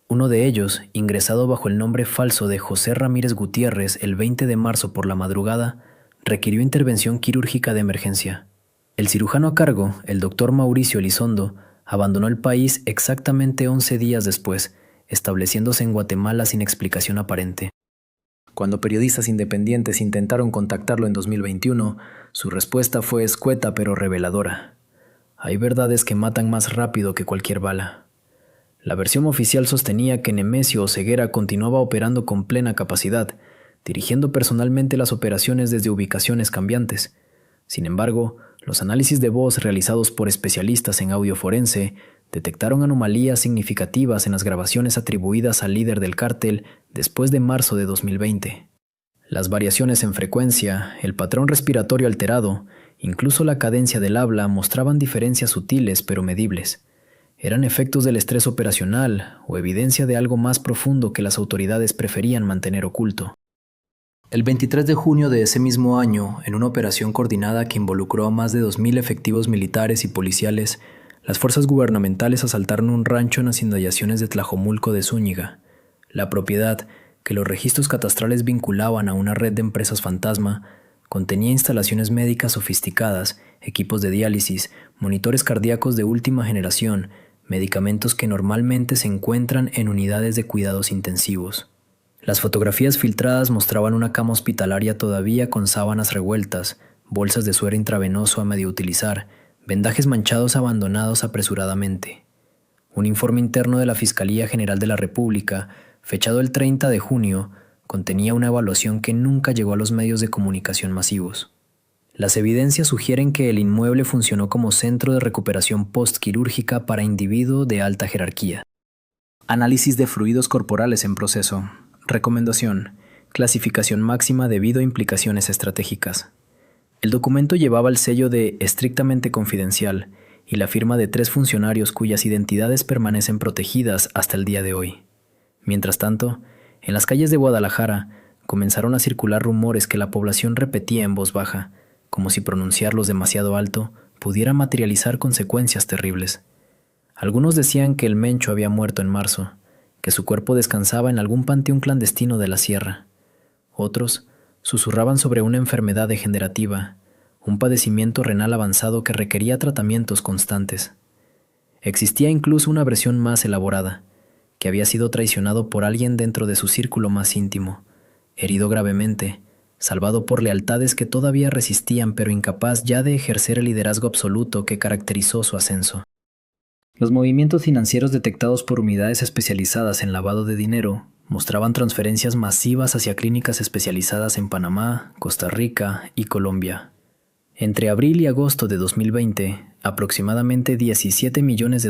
Uno de ellos, ingresado bajo el nombre falso de José Ramírez Gutiérrez el 20 de marzo por la madrugada, requirió intervención quirúrgica de emergencia. El cirujano a cargo, el doctor Mauricio Elizondo, abandonó el país exactamente 11 días después, estableciéndose en Guatemala sin explicación aparente. Cuando periodistas independientes intentaron contactarlo en 2021, su respuesta fue escueta pero reveladora. Hay verdades que matan más rápido que cualquier bala. La versión oficial sostenía que Nemesio Oseguera continuaba operando con plena capacidad, dirigiendo personalmente las operaciones desde ubicaciones cambiantes. Sin embargo, los análisis de voz realizados por especialistas en audio forense detectaron anomalías significativas en las grabaciones atribuidas al líder del cártel después de marzo de 2020. Las variaciones en frecuencia, el patrón respiratorio alterado, incluso la cadencia del habla mostraban diferencias sutiles pero medibles. Eran efectos del estrés operacional o evidencia de algo más profundo que las autoridades preferían mantener oculto. El 23 de junio de ese mismo año, en una operación coordinada que involucró a más de 2.000 efectivos militares y policiales, las fuerzas gubernamentales asaltaron un rancho en las inmediaciones de Tlajomulco de Zúñiga. La propiedad, que los registros catastrales vinculaban a una red de empresas fantasma, contenía instalaciones médicas sofisticadas, equipos de diálisis, monitores cardíacos de última generación, medicamentos que normalmente se encuentran en unidades de cuidados intensivos. Las fotografías filtradas mostraban una cama hospitalaria todavía con sábanas revueltas, bolsas de suero intravenoso a medio utilizar, vendajes manchados abandonados apresuradamente. Un informe interno de la Fiscalía General de la República, fechado el 30 de junio, contenía una evaluación que nunca llegó a los medios de comunicación masivos. Las evidencias sugieren que el inmueble funcionó como centro de recuperación postquirúrgica para individuo de alta jerarquía. Análisis de fluidos corporales en proceso. Recomendación: clasificación máxima debido a implicaciones estratégicas. El documento llevaba el sello de estrictamente confidencial y la firma de 3 funcionarios cuyas identidades permanecen protegidas hasta el día de hoy. Mientras tanto, en las calles de Guadalajara comenzaron a circular rumores que la población repetía en voz baja, como si pronunciarlos demasiado alto pudiera materializar consecuencias terribles. Algunos decían que el Mencho había muerto en marzo, que su cuerpo descansaba en algún panteón clandestino de la sierra. Otros susurraban sobre una enfermedad degenerativa, un padecimiento renal avanzado que requería tratamientos constantes. Existía incluso una versión más elaborada, que había sido traicionado por alguien dentro de su círculo más íntimo, herido gravemente, salvado por lealtades que todavía resistían pero incapaz ya de ejercer el liderazgo absoluto que caracterizó su ascenso. Los movimientos financieros detectados por unidades especializadas en lavado de dinero mostraban transferencias masivas hacia clínicas especializadas en Panamá, Costa Rica y Colombia. Entre abril y agosto de 2020, aproximadamente $17 millones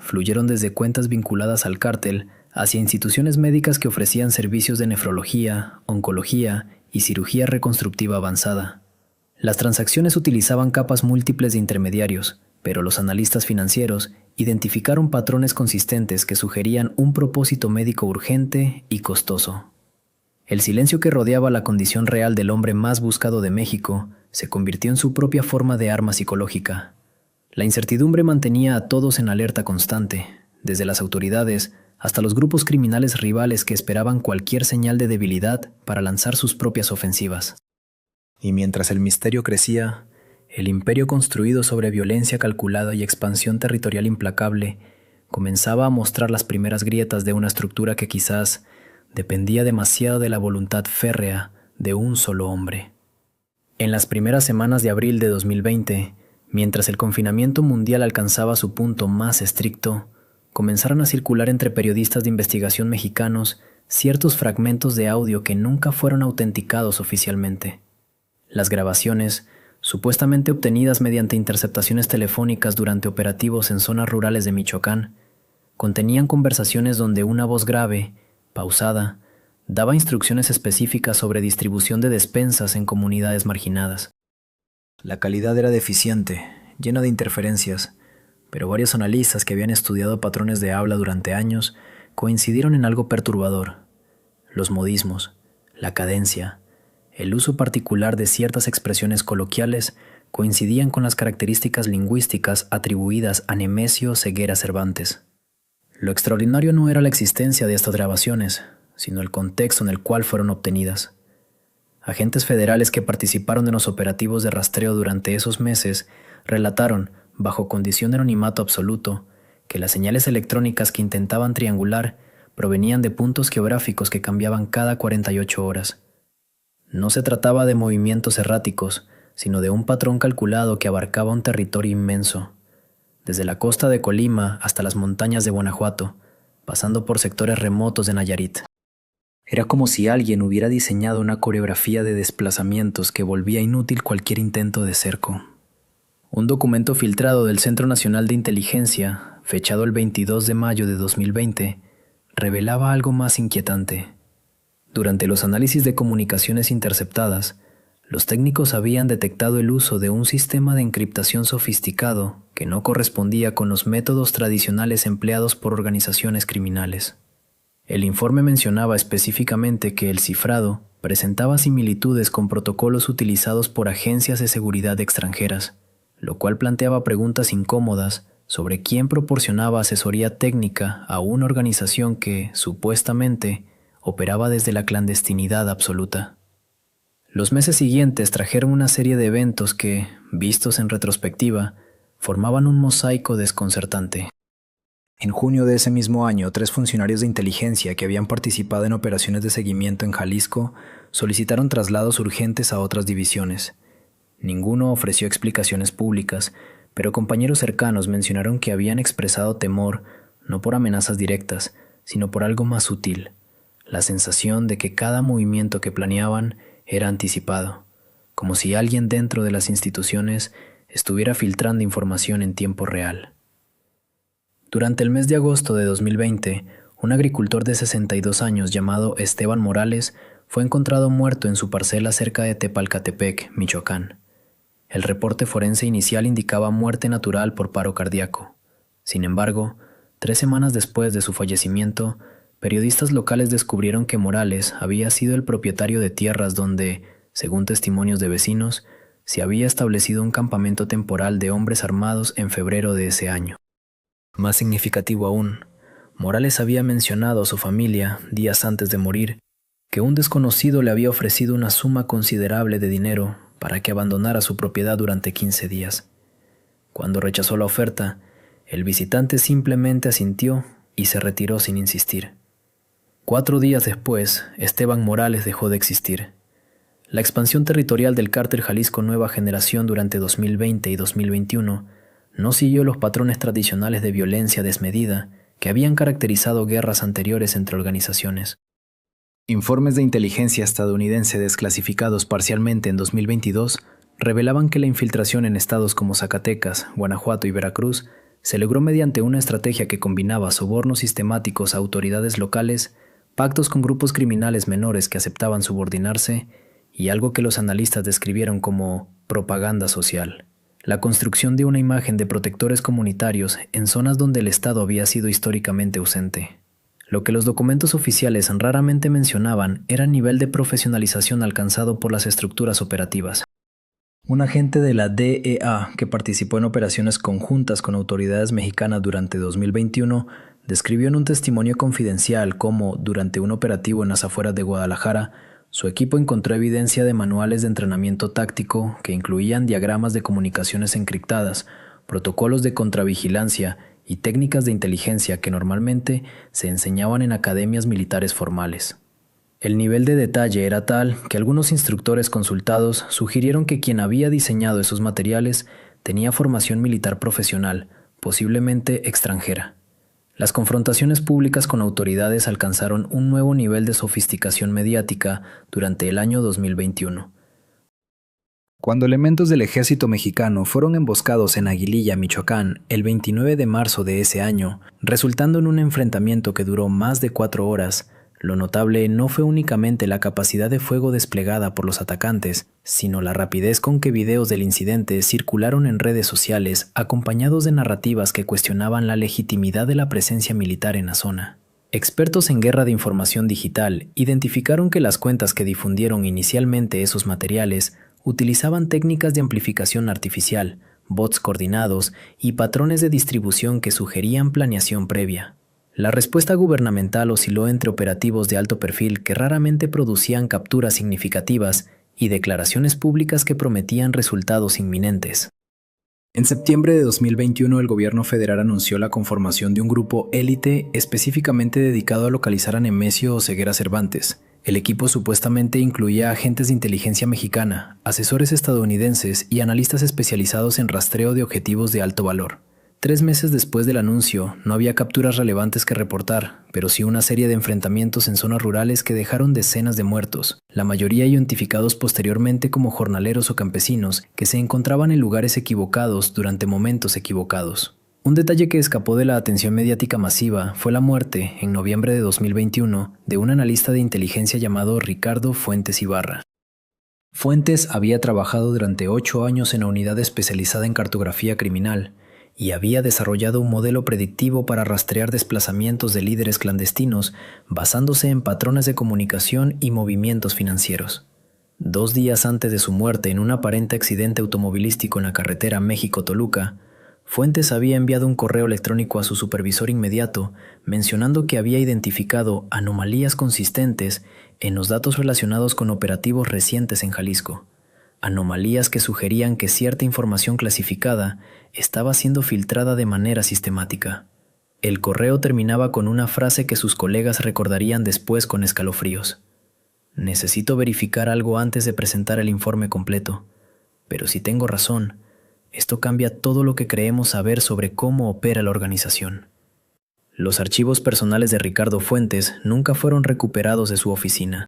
fluyeron desde cuentas vinculadas al cártel hacia instituciones médicas que ofrecían servicios de nefrología, oncología y cirugía reconstructiva avanzada. Las transacciones utilizaban capas múltiples de intermediarios, pero los analistas financieros identificaron patrones consistentes que sugerían un propósito médico urgente y costoso. El silencio que rodeaba la condición real del hombre más buscado de México se convirtió en su propia forma de arma psicológica. La incertidumbre mantenía a todos en alerta constante, desde las autoridades hasta los grupos criminales rivales que esperaban cualquier señal de debilidad para lanzar sus propias ofensivas. Y mientras el misterio crecía, el imperio construido sobre violencia calculada y expansión territorial implacable comenzaba a mostrar las primeras grietas de una estructura que quizás dependía demasiado de la voluntad férrea de un solo hombre. En las primeras semanas de abril de 2020, mientras el confinamiento mundial alcanzaba su punto más estricto, comenzaron a circular entre periodistas de investigación mexicanos ciertos fragmentos de audio que nunca fueron autenticados oficialmente. Las grabaciones, supuestamente obtenidas mediante interceptaciones telefónicas durante operativos en zonas rurales de Michoacán, contenían conversaciones donde una voz grave, pausada, daba instrucciones específicas sobre distribución de despensas en comunidades marginadas. La calidad era deficiente, llena de interferencias, pero varios analistas que habían estudiado patrones de habla durante años coincidieron en algo perturbador: los modismos, la cadencia, el uso particular de ciertas expresiones coloquiales coincidían con las características lingüísticas atribuidas a Nemesio Ceguera Cervantes. Lo extraordinario no era la existencia de estas grabaciones, sino el contexto en el cual fueron obtenidas. Agentes federales que participaron en los operativos de rastreo durante esos meses relataron, bajo condición de anonimato absoluto, que las señales electrónicas que intentaban triangular provenían de puntos geográficos que cambiaban cada 48 horas. No se trataba de movimientos erráticos, sino de un patrón calculado que abarcaba un territorio inmenso, desde la costa de Colima hasta las montañas de Guanajuato, pasando por sectores remotos de Nayarit. Era como si alguien hubiera diseñado una coreografía de desplazamientos que volvía inútil cualquier intento de cerco. Un documento filtrado del Centro Nacional de Inteligencia, fechado el 22 de mayo de 2020, revelaba algo más inquietante. Durante los análisis de comunicaciones interceptadas, los técnicos habían detectado el uso de un sistema de encriptación sofisticado que no correspondía con los métodos tradicionales empleados por organizaciones criminales. El informe mencionaba específicamente que el cifrado presentaba similitudes con protocolos utilizados por agencias de seguridad extranjeras, lo cual planteaba preguntas incómodas sobre quién proporcionaba asesoría técnica a una organización que, supuestamente, operaba desde la clandestinidad absoluta. Los meses siguientes trajeron una serie de eventos que, vistos en retrospectiva, formaban un mosaico desconcertante. En junio de ese mismo año, 3 funcionarios de inteligencia que habían participado en operaciones de seguimiento en Jalisco solicitaron traslados urgentes a otras divisiones. Ninguno ofreció explicaciones públicas, pero compañeros cercanos mencionaron que habían expresado temor no por amenazas directas, sino por algo más sutil: la sensación de que cada movimiento que planeaban era anticipado, como si alguien dentro de las instituciones estuviera filtrando información en tiempo real. Durante el mes de agosto de 2020, un agricultor de 62 años llamado Esteban Morales fue encontrado muerto en su parcela cerca de Tepalcatepec, Michoacán. El reporte forense inicial indicaba muerte natural por paro cardíaco. Sin embargo, 3 semanas después de su fallecimiento, periodistas locales descubrieron que Morales había sido el propietario de tierras donde, según testimonios de vecinos, se había establecido un campamento temporal de hombres armados en febrero de ese año. Más significativo aún, Morales había mencionado a su familia, días antes de morir, que un desconocido le había ofrecido una suma considerable de dinero para que abandonara su propiedad durante 15 días. Cuando rechazó la oferta, el visitante simplemente asintió y se retiró sin insistir. 4 días después, Esteban Morales dejó de existir. La expansión territorial del cártel Jalisco Nueva Generación durante 2020 y 2021 no siguió los patrones tradicionales de violencia desmedida que habían caracterizado guerras anteriores entre organizaciones. Informes de inteligencia estadounidense desclasificados parcialmente en 2022 revelaban que la infiltración en estados como Zacatecas, Guanajuato y Veracruz se logró mediante una estrategia que combinaba sobornos sistemáticos a autoridades locales, pactos con grupos criminales menores que aceptaban subordinarse y algo que los analistas describieron como propaganda social: la construcción de una imagen de protectores comunitarios en zonas donde el Estado había sido históricamente ausente. Lo que los documentos oficiales raramente mencionaban era el nivel de profesionalización alcanzado por las estructuras operativas. Un agente de la DEA que participó en operaciones conjuntas con autoridades mexicanas durante 2021 describió en un testimonio confidencial cómo, durante un operativo en las afueras de Guadalajara, su equipo encontró evidencia de manuales de entrenamiento táctico que incluían diagramas de comunicaciones encriptadas, protocolos de contravigilancia y técnicas de inteligencia que normalmente se enseñaban en academias militares formales. El nivel de detalle era tal que algunos instructores consultados sugirieron que quien había diseñado esos materiales tenía formación militar profesional, posiblemente extranjera. Las confrontaciones públicas con autoridades alcanzaron un nuevo nivel de sofisticación mediática durante el año 2021. Cuando elementos del ejército mexicano fueron emboscados en Aguililla, Michoacán, el 29 de marzo de ese año, resultando en un enfrentamiento que duró más de 4 horas, Lo notable no fue únicamente la capacidad de fuego desplegada por los atacantes, sino la rapidez con que videos del incidente circularon en redes sociales acompañados de narrativas que cuestionaban la legitimidad de la presencia militar en la zona. Expertos en guerra de información digital identificaron que las cuentas que difundieron inicialmente esos materiales utilizaban técnicas de amplificación artificial, bots coordinados y patrones de distribución que sugerían planeación previa. La respuesta gubernamental osciló entre operativos de alto perfil que raramente producían capturas significativas y declaraciones públicas que prometían resultados inminentes. En septiembre de 2021, el gobierno federal anunció la conformación de un grupo élite específicamente dedicado a localizar a Nemesio Oseguera Cervantes. El equipo supuestamente incluía agentes de inteligencia mexicana, asesores estadounidenses y analistas especializados en rastreo de objetivos de alto valor. 3 meses después del anuncio, no había capturas relevantes que reportar, pero sí una serie de enfrentamientos en zonas rurales que dejaron decenas de muertos, la mayoría identificados posteriormente como jornaleros o campesinos que se encontraban en lugares equivocados durante momentos equivocados. Un detalle que escapó de la atención mediática masiva fue la muerte, en noviembre de 2021, de un analista de inteligencia llamado Ricardo Fuentes Ibarra. Fuentes había trabajado durante 8 años en la unidad especializada en cartografía criminal, y había desarrollado un modelo predictivo para rastrear desplazamientos de líderes clandestinos basándose en patrones de comunicación y movimientos financieros. 2 días antes de su muerte en un aparente accidente automovilístico en la carretera México-Toluca, Fuentes había enviado un correo electrónico a su supervisor inmediato mencionando que había identificado anomalías consistentes en los datos relacionados con operativos recientes en Jalisco. Anomalías que sugerían que cierta información clasificada estaba siendo filtrada de manera sistemática. El correo terminaba con una frase que sus colegas recordarían después con escalofríos. Necesito verificar algo antes de presentar el informe completo, pero si tengo razón, esto cambia todo lo que creemos saber sobre cómo opera la organización. Los archivos personales de Ricardo Fuentes nunca fueron recuperados de su oficina.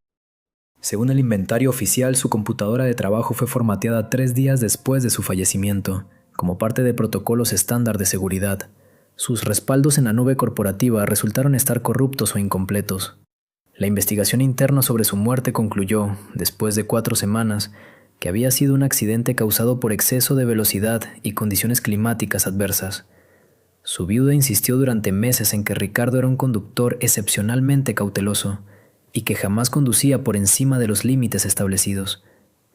Según el inventario oficial, su computadora de trabajo fue formateada 3 días después de su fallecimiento, como parte de protocolos estándar de seguridad. Sus respaldos en la nube corporativa resultaron estar corruptos o incompletos. La investigación interna sobre su muerte concluyó, después de 4 semanas, que había sido un accidente causado por exceso de velocidad y condiciones climáticas adversas. Su viuda insistió durante meses en que Ricardo era un conductor excepcionalmente cauteloso y que jamás conducía por encima de los límites establecidos,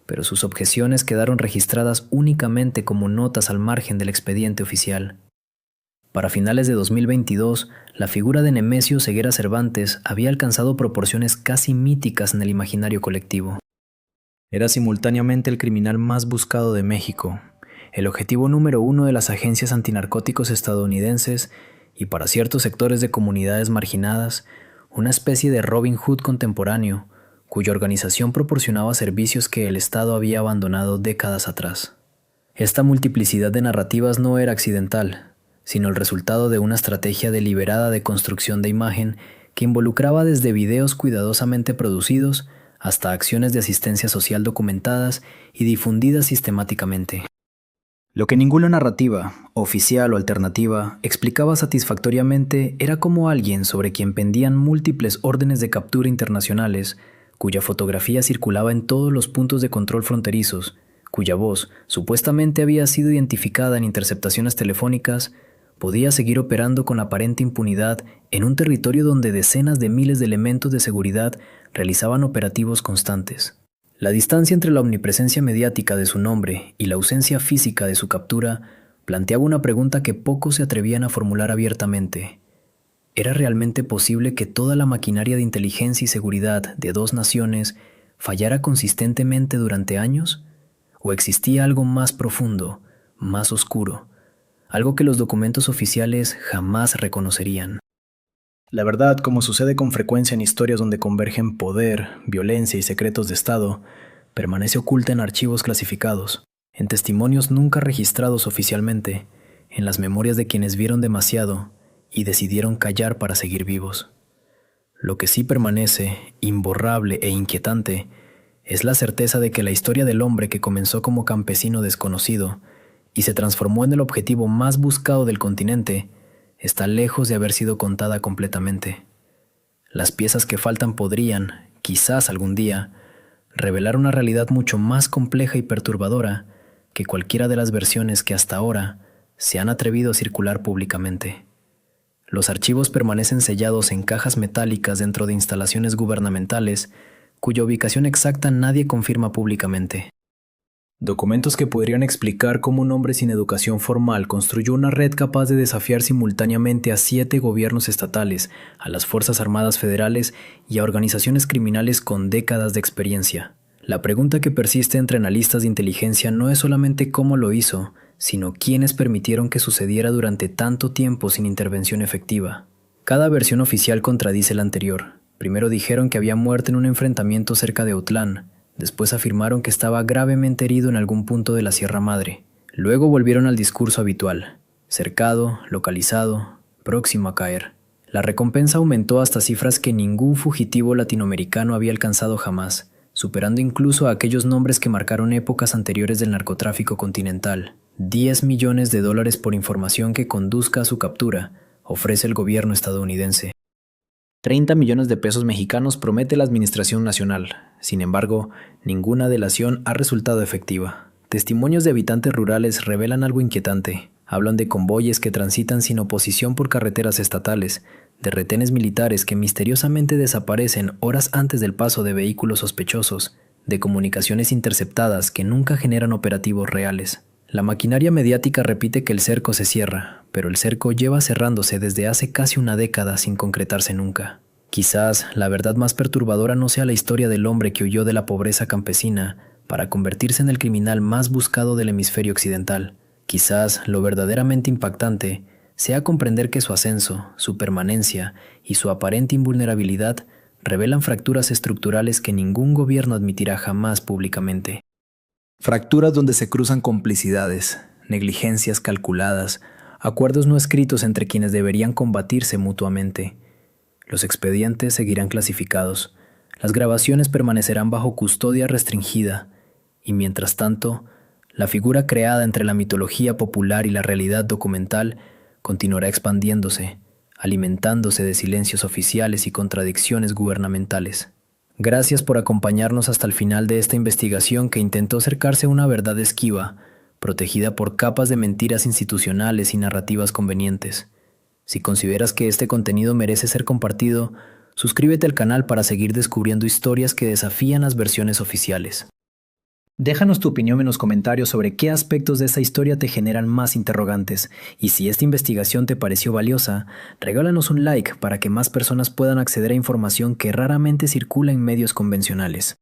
pero sus objeciones quedaron registradas únicamente como notas al margen del expediente oficial. Para finales de 2022, la figura de Nemesio Oseguera Cervantes había alcanzado proporciones casi míticas en el imaginario colectivo. Era simultáneamente el criminal más buscado de México, el objetivo número 1 de las agencias antinarcóticos estadounidenses y para ciertos sectores de comunidades marginadas, una especie de Robin Hood contemporáneo, cuya organización proporcionaba servicios que el Estado había abandonado décadas atrás. Esta multiplicidad de narrativas no era accidental, sino el resultado de una estrategia deliberada de construcción de imagen que involucraba desde videos cuidadosamente producidos hasta acciones de asistencia social documentadas y difundidas sistemáticamente. Lo que ninguna narrativa, oficial o alternativa, explicaba satisfactoriamente era cómo alguien sobre quien pendían múltiples órdenes de captura internacionales, cuya fotografía circulaba en todos los puntos de control fronterizos, cuya voz supuestamente había sido identificada en interceptaciones telefónicas, podía seguir operando con aparente impunidad en un territorio donde decenas de miles de elementos de seguridad realizaban operativos constantes. La distancia entre la omnipresencia mediática de su nombre y la ausencia física de su captura planteaba una pregunta que pocos se atrevían a formular abiertamente. ¿Era realmente posible que toda la maquinaria de inteligencia y seguridad de 2 naciones fallara consistentemente durante años? ¿O existía algo más profundo, más oscuro, algo que los documentos oficiales jamás reconocerían? La verdad, como sucede con frecuencia en historias donde convergen poder, violencia y secretos de Estado, permanece oculta en archivos clasificados, en testimonios nunca registrados oficialmente, en las memorias de quienes vieron demasiado y decidieron callar para seguir vivos. Lo que sí permanece, imborrable e inquietante, es la certeza de que la historia del hombre que comenzó como campesino desconocido y se transformó en el objetivo más buscado del continente está lejos de haber sido contada completamente. Las piezas que faltan podrían, quizás algún día, revelar una realidad mucho más compleja y perturbadora que cualquiera de las versiones que hasta ahora se han atrevido a circular públicamente. Los archivos permanecen sellados en cajas metálicas dentro de instalaciones gubernamentales cuya ubicación exacta nadie confirma públicamente. Documentos que podrían explicar cómo un hombre sin educación formal construyó una red capaz de desafiar simultáneamente a 7 gobiernos estatales, a las Fuerzas Armadas Federales y a organizaciones criminales con décadas de experiencia. La pregunta que persiste entre analistas de inteligencia no es solamente cómo lo hizo, sino quiénes permitieron que sucediera durante tanto tiempo sin intervención efectiva. Cada versión oficial contradice la anterior. Primero dijeron que había muerto en un enfrentamiento cerca de Autlán. Después afirmaron que estaba gravemente herido en algún punto de la Sierra Madre. Luego volvieron al discurso habitual: cercado, localizado, próximo a caer. La recompensa aumentó hasta cifras que ningún fugitivo latinoamericano había alcanzado jamás, superando incluso a aquellos nombres que marcaron épocas anteriores del narcotráfico continental. $10 millones por información que conduzca a su captura, ofrece el gobierno estadounidense. 30 millones de pesos mexicanos promete la Administración Nacional. Sin embargo, ninguna delación ha resultado efectiva. Testimonios de habitantes rurales revelan algo inquietante. Hablan de convoyes que transitan sin oposición por carreteras estatales, de retenes militares que misteriosamente desaparecen horas antes del paso de vehículos sospechosos, de comunicaciones interceptadas que nunca generan operativos reales. La maquinaria mediática repite que el cerco se cierra, pero el cerco lleva cerrándose desde hace casi una década sin concretarse nunca. Quizás la verdad más perturbadora no sea la historia del hombre que huyó de la pobreza campesina para convertirse en el criminal más buscado del hemisferio occidental. Quizás lo verdaderamente impactante sea comprender que su ascenso, su permanencia y su aparente invulnerabilidad revelan fracturas estructurales que ningún gobierno admitirá jamás públicamente. Fracturas donde se cruzan complicidades, negligencias calculadas, acuerdos no escritos entre quienes deberían combatirse mutuamente. Los expedientes seguirán clasificados, las grabaciones permanecerán bajo custodia restringida, y mientras tanto, la figura creada entre la mitología popular y la realidad documental continuará expandiéndose, alimentándose de silencios oficiales y contradicciones gubernamentales. Gracias por acompañarnos hasta el final de esta investigación que intentó acercarse a una verdad esquiva, protegida por capas de mentiras institucionales y narrativas convenientes. Si consideras que este contenido merece ser compartido, suscríbete al canal para seguir descubriendo historias que desafían las versiones oficiales. Déjanos tu opinión en los comentarios sobre qué aspectos de esta historia te generan más interrogantes, y si esta investigación te pareció valiosa, regálanos un like para que más personas puedan acceder a información que raramente circula en medios convencionales.